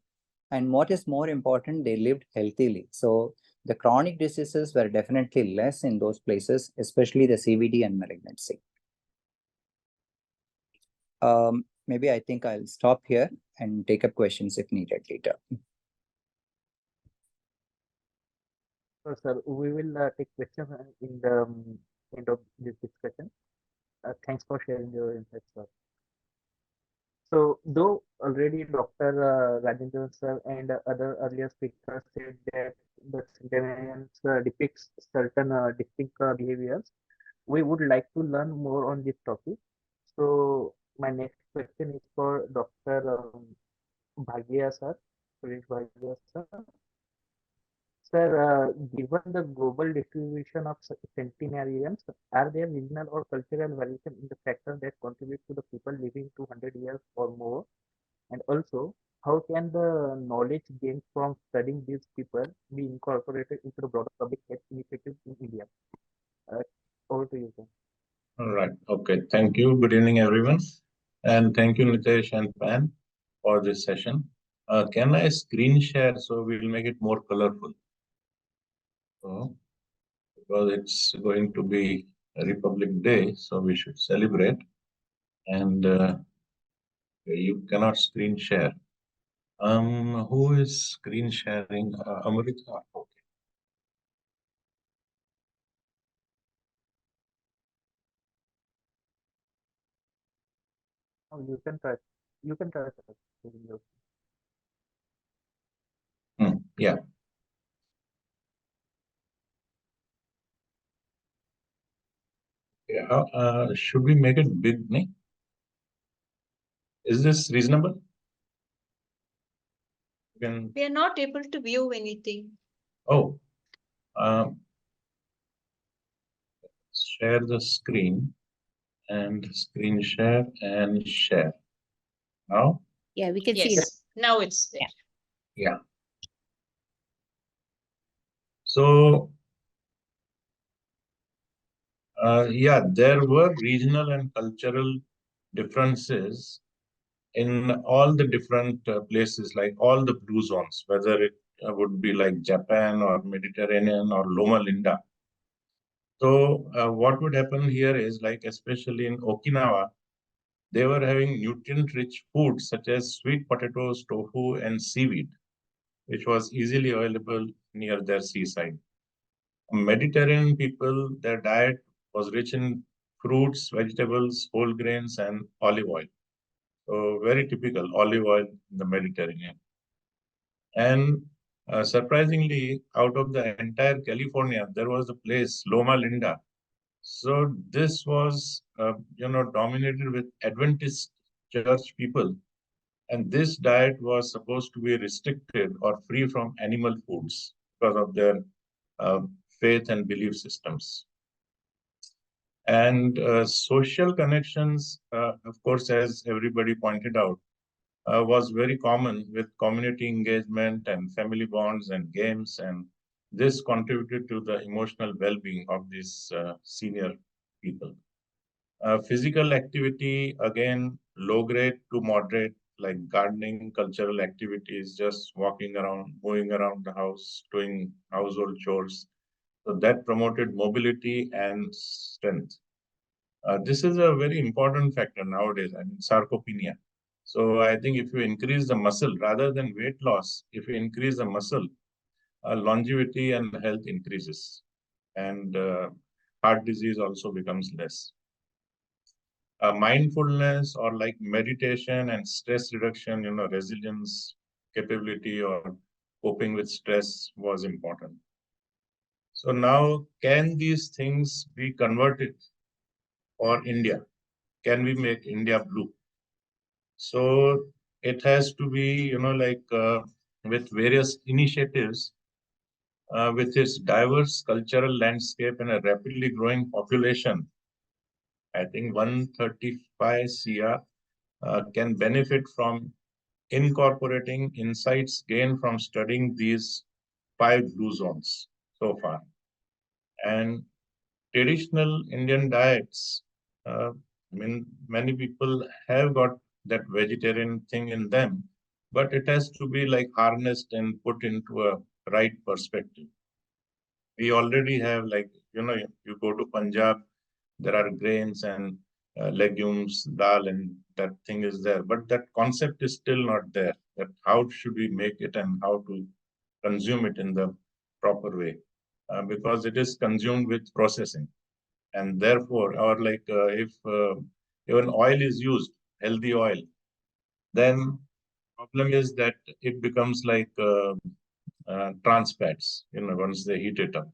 and what is more important, they lived healthily. So the chronic diseases were definitely less in those places, especially the CVD and malignancy. Maybe I think I'll stop here and take up questions if needed later. So, sir, we will take questions in the end of this discussion. Thanks for sharing your insights, sir. So, though already Dr. Rajendran sir and other earlier speakers said that the centenarians depicts certain distinct behaviors, we would like to learn more on this topic. So, my next question is for Dr. Bhagia sir, Suresh Bhagia sir. Sir, given the global distribution of centenarians, are there regional or cultural variation in the factors that contribute to the people living 200 years or more? And also, how can the knowledge gained from studying these people be incorporated into the broader public health initiatives in India? Over to you, sir. All right. Okay. Thank you. Good evening, everyone. And thank you, Nitesh and Pan, for this session. Can I screen share so we'll make it more colorful? So, because it's going to be a Republic Day, so we should celebrate. And you cannot screen share. Who is screen sharing? Amrita. Okay. Oh, you can try. You can try. Yeah. Yeah. Should we make it big? Ne? Is this reasonable? We are not able to view anything. Oh. Share the screen and screen share and share. Now? Yeah, we can see now. Yes, now it's there. Yeah. So, yeah, there were regional and cultural differences in all the different places, like all the blue zones, whether it would be like Japan or Mediterranean or Loma Linda. So, what would happen here is, like, especially in Okinawa, they were having nutrient-rich foods such as sweet potatoes, tofu, and seaweed, which was easily available near their seaside. Mediterranean people, their diet was rich in fruits, vegetables, whole grains, and olive oil. So very typical olive oil in the Mediterranean. And surprisingly, out of the entire California, there was a place, Loma Linda. So this was, dominated with Adventist church people. And this diet was supposed to be restricted or free from animal foods because of their uh, faith and belief systems. And social connections, of course, as everybody pointed out, was very common with community engagement and family bonds and games. And this contributed to the emotional well-being of these senior people. Physical activity, again, low grade to moderate, like gardening, cultural activities, just walking around, moving around the house, doing household chores. So that promoted mobility and strength. This is a very important factor nowadays, I mean, sarcopenia. So I think if you increase the muscle rather than weight loss, if you increase the muscle, longevity and health increases, and heart disease also becomes less. Mindfulness or like meditation and stress reduction, resilience capability or coping with stress was important. So now, can these things be converted for India? Can we make India blue? So it has to be, with various initiatives, with its diverse cultural landscape and a rapidly growing population. I think 135 CR can benefit from incorporating insights gained from studying these 5 blue zones so far. And traditional Indian diets, many people have got that vegetarian thing in them, but it has to be like harnessed and put into a right perspective. We already have, like, you go to Punjab, there are grains and legumes, dal, and that thing is there. But that concept is still not there. That how should we make it and how to consume it in the proper way, because it is consumed with processing, and therefore, or like if even oil is used, healthy oil, then problem is that it becomes like trans fats, once they heat it up.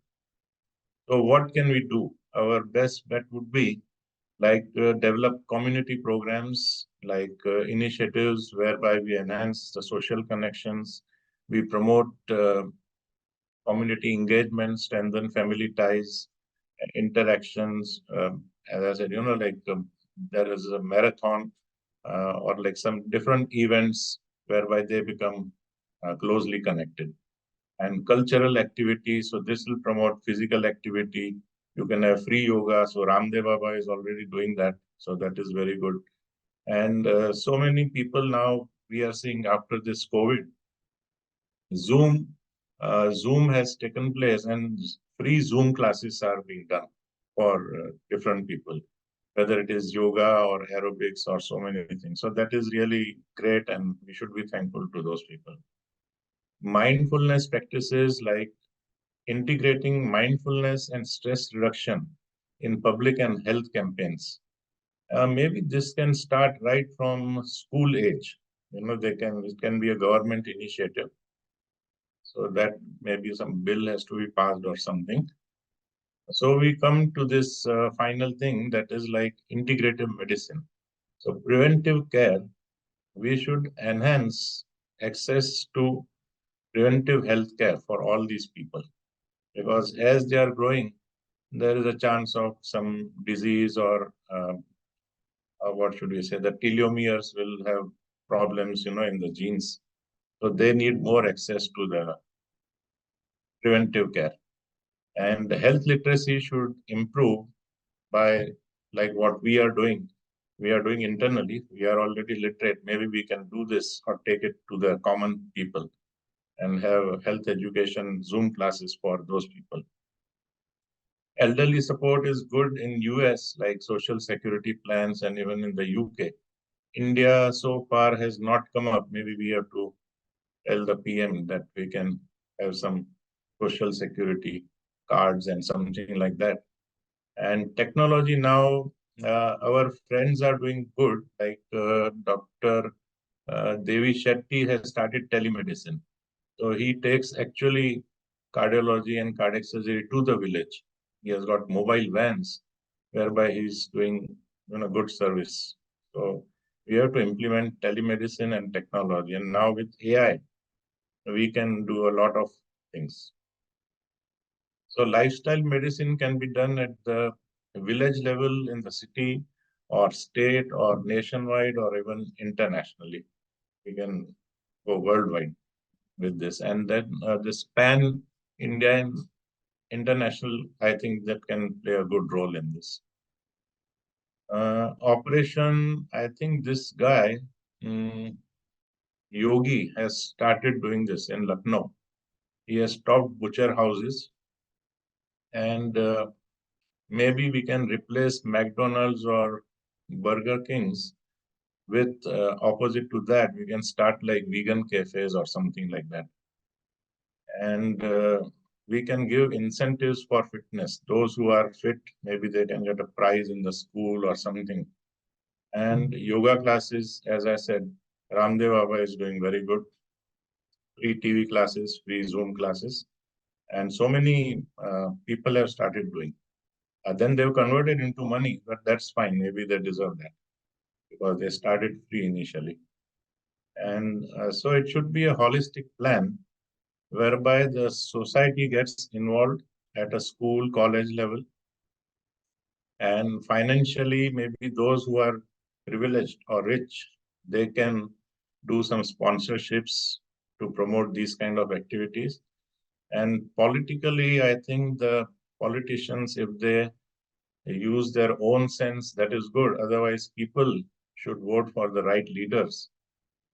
So what can we do? Our best bet would be like develop community programs, like initiatives whereby we enhance the social connections, we promote community engagement, strengthen family ties, interactions. As I said, there is a marathon or like some different events whereby they become closely connected. And cultural activity. So this will promote physical activity. You can have free yoga. So Ramdev Baba is already doing that. So that is very good. And so many people now we are seeing after this COVID, Zoom has taken place and free Zoom classes are being done for different people. whether it is yoga or aerobics or so many things. So that is really great, and we should be thankful to those people. Mindfulness practices like integrating mindfulness and stress reduction in public and health campaigns. Maybe this can start right from school age. It can be a government initiative. So that maybe some bill has to be passed or something. So we come to this final thing that is like integrative medicine. So preventive care, we should enhance access to preventive health care for all these people, because as they are growing, there is a chance of some disease or what should we say, the telomeres will have problems, in the genes. So they need more access to the preventive care. And the health literacy should improve by like what we are doing. We are doing internally. We are already literate. Maybe we can do this or take it to the common people and have health education Zoom classes for those people. Elderly support is good in US, like social security plans, and even in the UK. India so far has not come up. Maybe we have to tell the PM that we can have some social security cards and something like that. And technology now, our friends are doing good. Like Dr. Devi Shetty has started telemedicine. So he takes actually cardiology and cardiac surgery to the village. He has got mobile vans whereby he's doing good service. So we have to implement telemedicine and technology. And now with AI, we can do a lot of things. So lifestyle medicine can be done at the village level, in the city or state or nationwide or even internationally. We can go worldwide with this. And then this pan India and international, I think that can play a good role in this. Operation, I think this guy, Yogi, has started doing this in Lucknow. He has stopped butcher houses, and maybe we can replace McDonald's or Burger Kings with opposite to that. We can start like vegan cafes or something like that. And we can give incentives for fitness. Those who are fit, maybe they can get a prize in the school or something. And yoga classes, as I said, Ramdev Baba is doing very good. Free TV classes, free Zoom classes. And so many people have started doing. Then they've converted into money, but that's fine. Maybe they deserve that because they started free initially. And so it should be a holistic plan whereby the society gets involved at a school, college level. And financially, maybe those who are privileged or rich, they can do some sponsorships to promote these kind of activities. And politically, I think the politicians, if they use their own sense, that is good. Otherwise, people should vote for the right leaders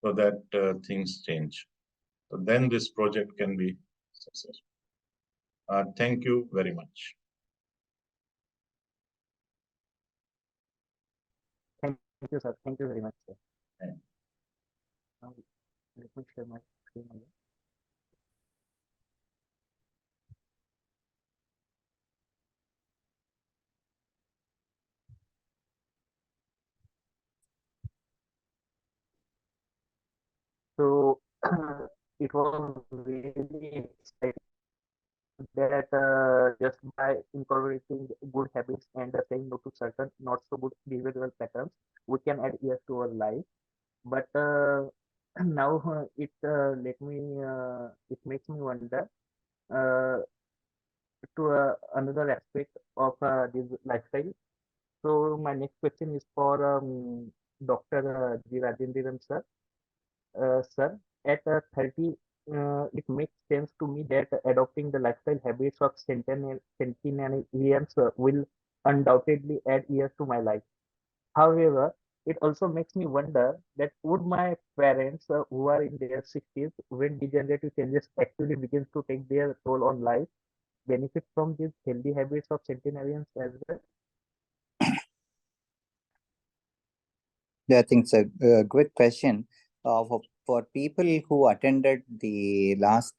so that things change. So then this project can be successful. Thank you very much. Thank you, sir. Thank you very much, sir. Thank Now, let me share my screen again. So it was really exciting that just by incorporating good habits and saying no to certain not so good behavioral patterns, we can add years to our life. But now it makes me wonder uh, to another aspect of this lifestyle. So my next question is for Dr. G. Rajendran sir. Sir, at 30, it makes sense to me that adopting the lifestyle habits of centenarians will undoubtedly add years to my life. However, it also makes me wonder that would my parents, who are in their 60s, when degenerative changes actually begins to take their toll on life, benefit from these healthy habits of centenarians as well? Yeah, I think it's a good question. For people who attended the last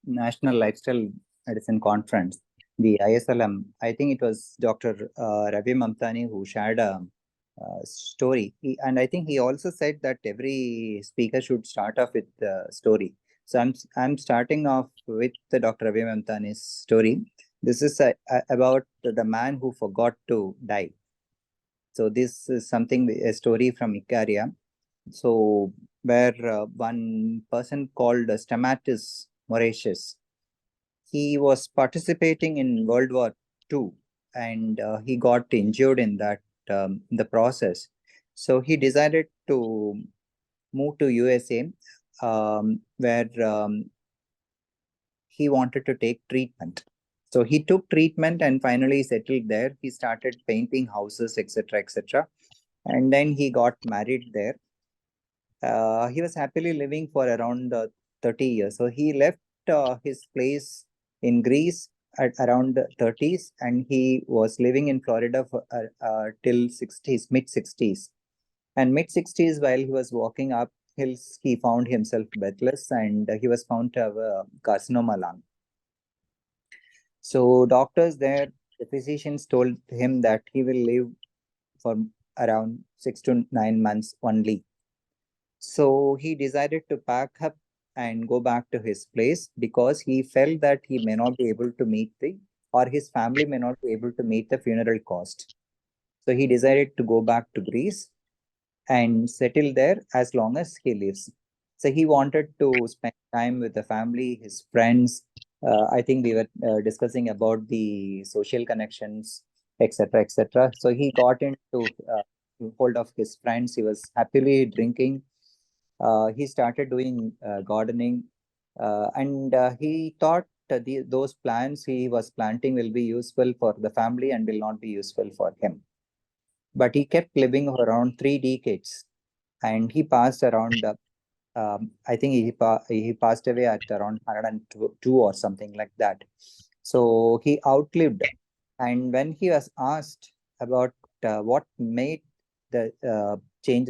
National Lifestyle Medicine Conference, the ISLM, I think it was Dr. Ravi Mamtani who shared a story. And I think he also said that every speaker should start off with a story. So I'm starting off with the Dr. Ravi Mamtani's story. This is about the man who forgot to die. So this is something, a story from Icaria. So where one person called Stamatis Mauritius, he was participating in World War II, and he got injured in that the process. So he decided to move to USA, where he wanted to take treatment. So he took treatment and finally settled there. He started painting houses, etc., etc. And then he got married there. He was happily living for around 30 years. So he left his place in Greece at around 30s, and he was living in Florida for, till 60s, mid 60s. And mid 60s, while he was walking up hills, he found himself breathless, and he was found to have a carcinoma lung. So doctors there, the physicians told him that he will live for around 6 to 9 months only. So he decided to pack up and go back to his place because he felt that he may not be able to meet or his family may not be able to meet the funeral cost. So he decided to go back to Greece and settle there as long as he lives. So he wanted to spend time with the family, his friends. I think we were discussing about the social connections, etc., etc. So he got into hold of his friends. He was happily drinking. He started doing gardening, and he thought those plants he was planting will be useful for the family and will not be useful for him. But he kept living around 3 decades, and he passed around. I think he passed away at around 102 or something like that. So he outlived, and when he was asked about what made the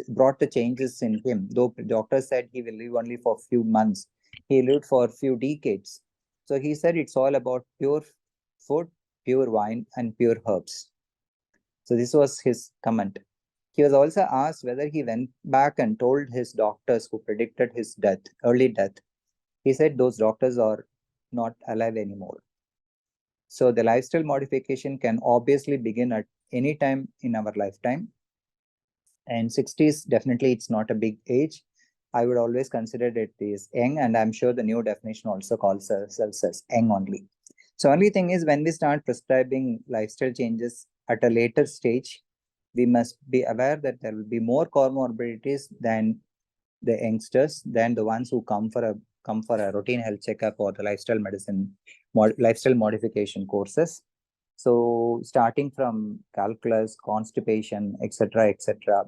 brought the changes in him, though the doctor said he will live only for a few months, he lived for a few decades. So he said it's all about pure food, pure wine, and pure herbs. So this was his comment. He was also asked whether he went back and told his doctors who predicted his death, early death. He said those doctors are not alive anymore. So the lifestyle modification can obviously begin at any time in our lifetime. And 60s, definitely it's not a big age. I would always consider it as young, and I'm sure the new definition also calls ourselves as young only. So only thing is, when we start prescribing lifestyle changes at a later stage, we must be aware that there will be more comorbidities than the youngsters, than the ones who come for a routine health checkup or the lifestyle medicine, lifestyle modification courses. So starting from calculus, constipation, etc., etc.,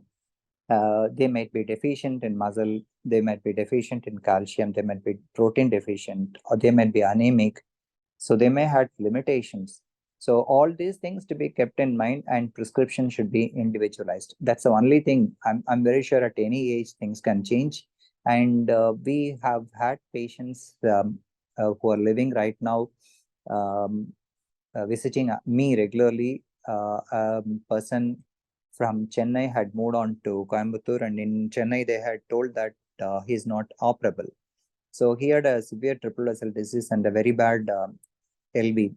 they might be deficient in muscle, they might be deficient in calcium, they might be protein deficient, or they might be anemic. So they may have limitations. So all these things to be kept in mind, and prescription should be individualized. That's the only thing. I'm very sure at any age things can change. And we have had patients who are living right now, um, visiting me regularly. A person from Chennai had moved on to Coimbatore, and in Chennai they had told that he's not operable. So he had a severe triple vessel disease and a very bad LV.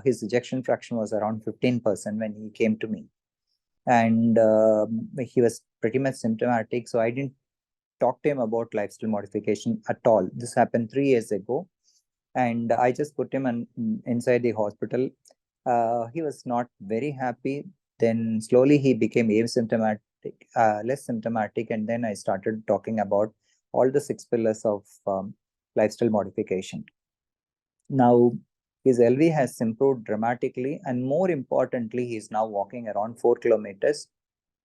His ejection fraction was around 15% when he came to me, and he was pretty much symptomatic. So I didn't talk to him about lifestyle modification at all. This happened 3 years ago, and I just put him inside the hospital. He was not very happy. Then slowly he became asymptomatic, less symptomatic, and then I started talking about all the 6 pillars of lifestyle modification. Now his LV has improved dramatically, and more importantly, he is now walking around 4 kilometers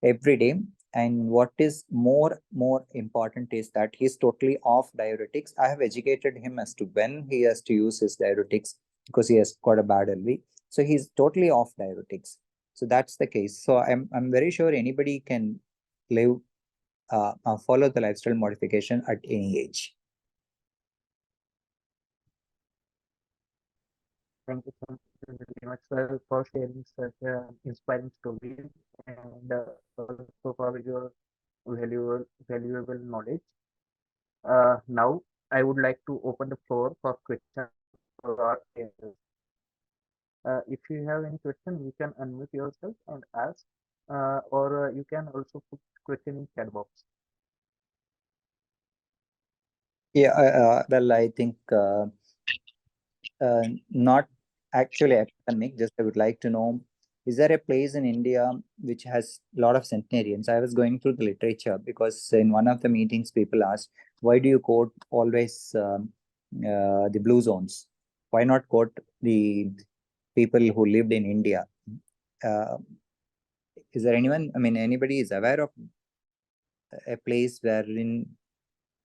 every day. And what is more important is that he's totally off diuretics. I have educated him as to when he has to use his diuretics because he has got a bad LV. So he's totally off diuretics. So that's the case. So I'm very sure anybody can live, follow the lifestyle modification at any age. Thank you so very much, sir, for sharing such inspiring stories and also for your valuable knowledge. Now, I would like to open the floor for questions for our audience. If you have any question, you can unmute yourself and ask, or you can also put question in chat box. Yeah, well, I think not actually academic, just I would like to know, is there a place in India which has a lot of centenarians? I was going through the literature because in one of the meetings, people asked, why do you quote always the blue zones? Why not quote the people who lived in India? Uh, is there anyone, I mean, anybody is aware of a place wherein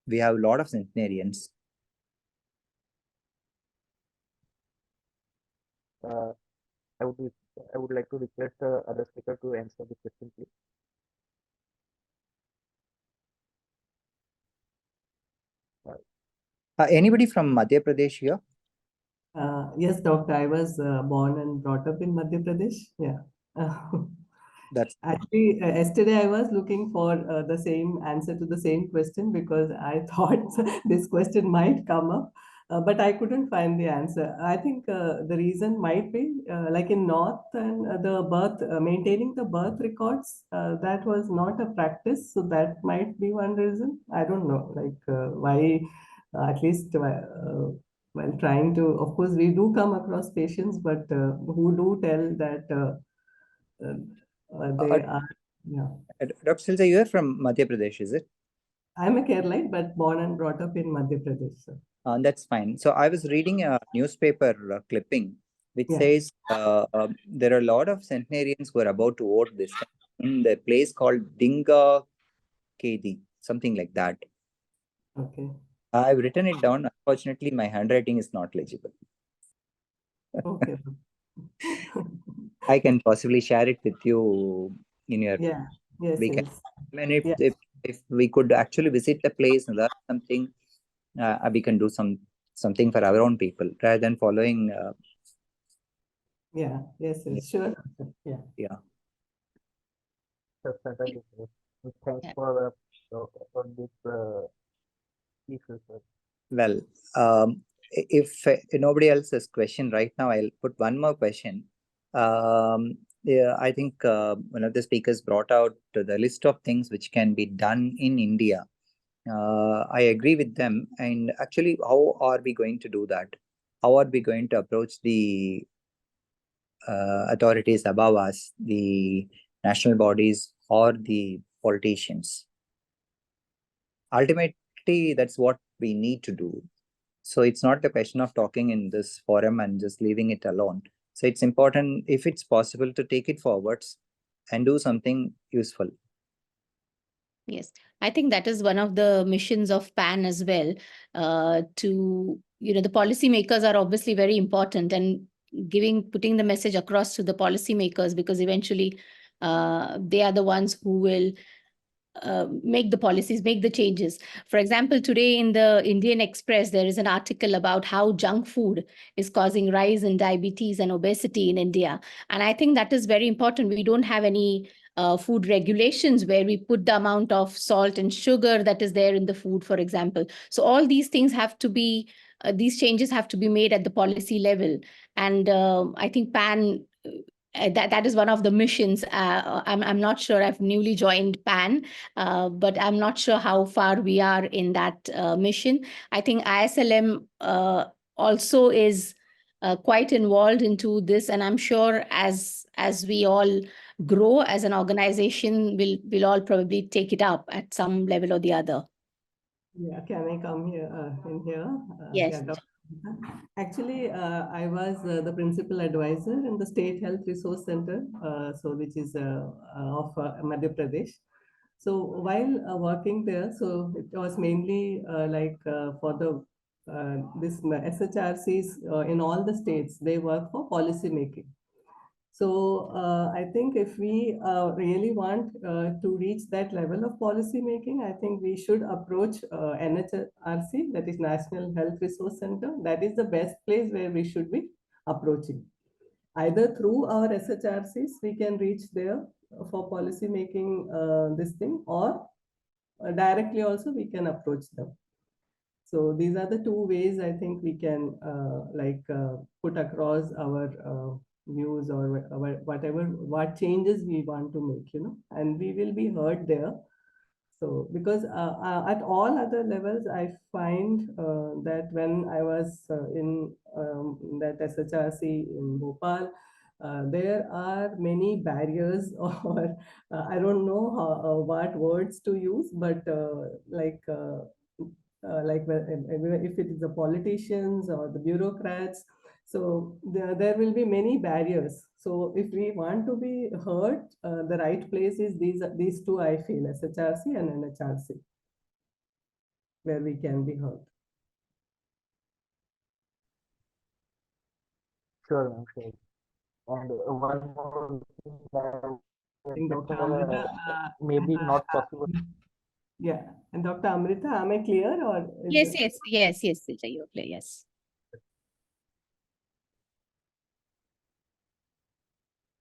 we have a lot of centenarians? Uh, I would I would like to request the other speaker to answer the question, please. Anybody from Madhya Pradesh here? Yes, doctor. I was born and brought up in Madhya Pradesh. Yeah. That's Actually, yesterday I was looking for the same answer to the same question because I thought this question might come up, but I couldn't find the answer. I think the reason might be like in North and the birth, maintaining the birth records, that was not a practice. So that might be one reason. I don't know, like why, at least while trying to, of course, we do come across patients, but who do tell that. Uh, they are, yeah. Dr. Silja, you are from Madhya Pradesh, is it? I'm a Keralite, but born and brought up in Madhya Pradesh. Sir. That's fine. So I was reading a newspaper clipping which Yeah. says there are a lot of centenarians who are about to vote this time in the place called Dinga Kedi, something like that. Okay. I've written it down. Unfortunately, my handwriting is not legible. Okay. I can possibly share it with you in your Yeah. Yes. weekend. Yes. I mean, Yeah. if we could actually visit the place and learn something, we can do something for our own people rather than following. Yeah. Yes. Yes. Sure. Yeah. Yeah. Thank you, sir. Thanks Yeah. for this issue, sir. Well, if nobody else has question right now, I'll put one more question. Yeah, I think one of the speakers brought out the list of things which can be done in India. I agree with them. And actually, how are we going to do that? How are we going to approach the authorities above us, the national bodies or the politicians? Ultimately, that's what we need to do. So it's not a question of talking in this forum and just leaving it alone. So it's important, if it's possible, to take it forwards and do something useful. Yes, I think that is one of the missions of PAN as well. The policymakers are obviously very important, and putting the message across to the policymakers, because eventually they are the ones who will make the policies, make the changes. For example, today in the Indian Express, there is an article about how junk food is causing rise in diabetes and obesity in India. And I think that is very important. We don't have any food regulations where we put the amount of salt and sugar that is there in the food, for example. So all these things have to be, these changes have to be made at the policy level. And I think PAN, that is one of the missions. I'm not sure. I've newly joined PAN, but I'm not sure how far we are in that mission. I think ISLM also is quite involved into this, and I'm sure as we all grow as an organization, we'll all probably take it up at some level or the other. Yeah, can I come here in here? Yes. Yeah, Dr. Actually, I was the principal advisor in the State Health Resource Center, which is of Madhya Pradesh. So while working there, so it was mainly for the this SHRCs in all the states, they work for policy making. So I think if we really want to reach that level of policy making, I think we should approach NHRC, that is National Health Resource Center. That is the best place where we should be approaching. Either through our SHRCs, we can reach there for policy making this thing, or directly also we can approach them. So these are the two ways I think we can put across our views or what changes we want to make, and we will be heard there. So because at all other levels, I find that when I was in that SHRC in Bhopal, there are many barriers or I don't know what words to use, but if it is the politicians or the bureaucrats, so there will be many barriers. So if we want to be heard, the right place is these two, I feel, SHRC and NHRC, where we can be heard. Sure, ma'am, sure. And one more thing that I think Dr. Amrita, maybe not possible. yeah, and Dr. Amrita, am I clear or? Yes, Silja, you're clear, yes.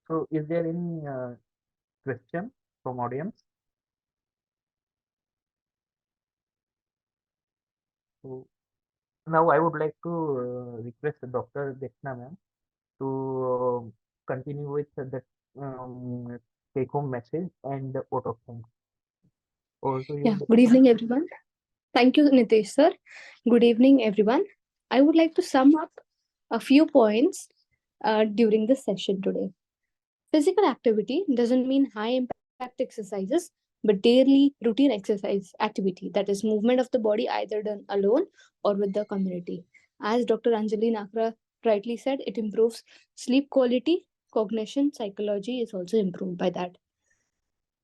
So is there any question from audience? So now I would like to request Dr. Dekshna ma'am to continue with the take home message and the vote of thanks. Also, Yeah, good evening, everyone. Thank you, Nitesh sir. Good evening, everyone. I would like to sum up a few points during this session today. Physical activity doesn't mean high impact exercises, but daily routine exercise activity, that is movement of the body either done alone or with the community. As Dr. Anjali Nakra rightly said, it improves sleep quality, cognition, psychology is also improved by that.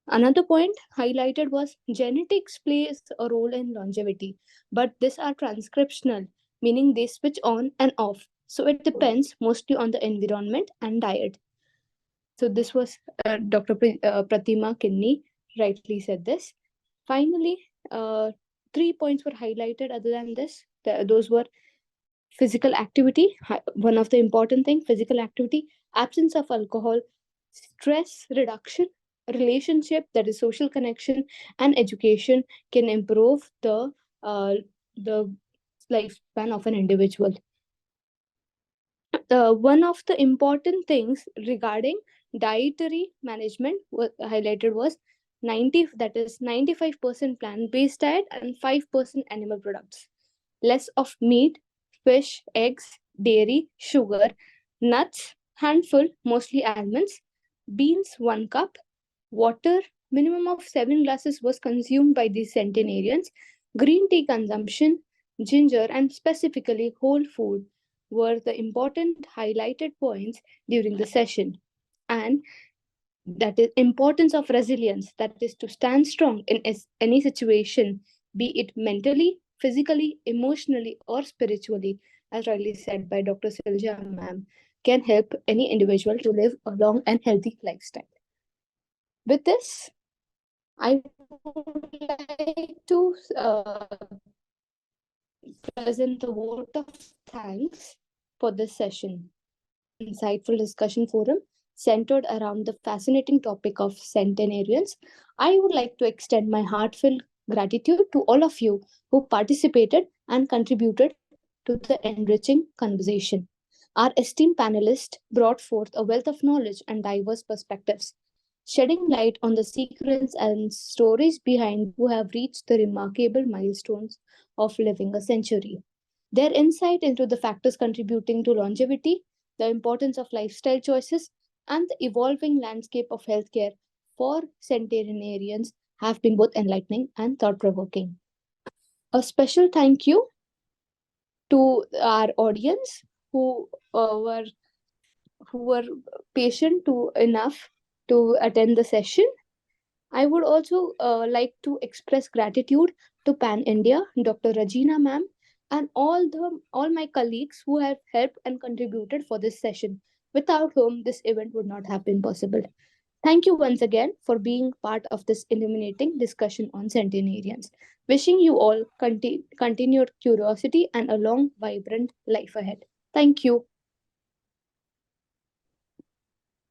Another point highlighted was genetics plays a role in longevity, but these are transcriptional, meaning they switch on and off. So it depends mostly on the environment and diet. So this was Dr. Pratima Kini rightly said this. Finally, 3 points were highlighted other than this. Those were physical activity, one of the important things, physical activity, absence of alcohol, stress reduction, relationship, that is social connection, and education can improve the lifespan of an individual. One of the important things regarding dietary management highlighted was 95% plant-based diet and 5% animal products. Less of meat, fish, eggs, dairy, sugar, nuts, handful, mostly almonds, beans 1 cup, water, minimum of 7 glasses was consumed by these centenarians, green tea consumption, ginger, and specifically whole food were the important highlighted points during the session. And that is importance of resilience, that is to stand strong in any situation, be it mentally, physically, emotionally, or spiritually, as rightly said by Dr. Silja ma'am, can help any individual to live a long and healthy lifestyle. With this, I would like to present the vote of thanks for this session. Insightful discussion forum centered around the fascinating topic of centenarians. I would like to extend my heartfelt gratitude to all of you who participated and contributed to the enriching conversation. Our esteemed panelists brought forth a wealth of knowledge and diverse perspectives, shedding light on the secrets and stories behind who have reached the remarkable milestones of living a century. Their insight into the factors contributing to longevity, the importance of lifestyle choices, and the evolving landscape of healthcare for centenarians have been both enlightening and thought-provoking. A special thank you to our audience who were patient enough to attend the session. I would also like to express gratitude to Pan India, Dr. Regina ma'am, and all my colleagues who have helped and contributed for this session. without whom this event would not have been possible. Thank you once again for being part of this illuminating discussion on centenarians. Wishing you all continued curiosity and a long, vibrant life ahead. Thank you.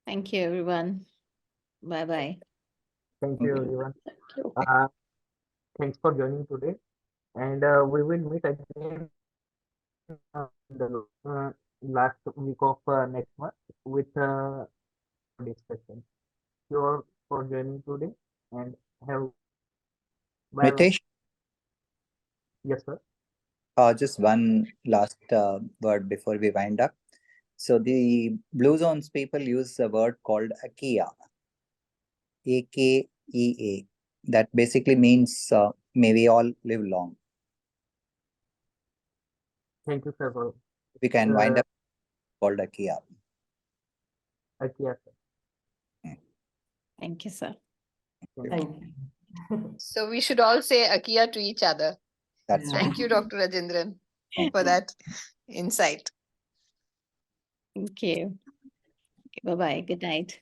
Thank you, everyone. Bye-bye. Thank you, everyone. Thank you. Thanks for joining today, and we will meet again in the last week of next month with discussion. Thank you all for joining today, and have bye bye. Nitesh, Yes, sir. just one last word before we wind up. So the Blue Zones people use a word called Akea, AKEA. That basically means may we all live long. Thank you, sir. For We can wind up called Akea. Yes, sir. Thank you, sir. Thank you. So we should all say Akia to each other. That's Yeah. right. Thank you, Dr. Rajendran, Thank for you. that insight. Thank you. Okay, bye-bye. Good night.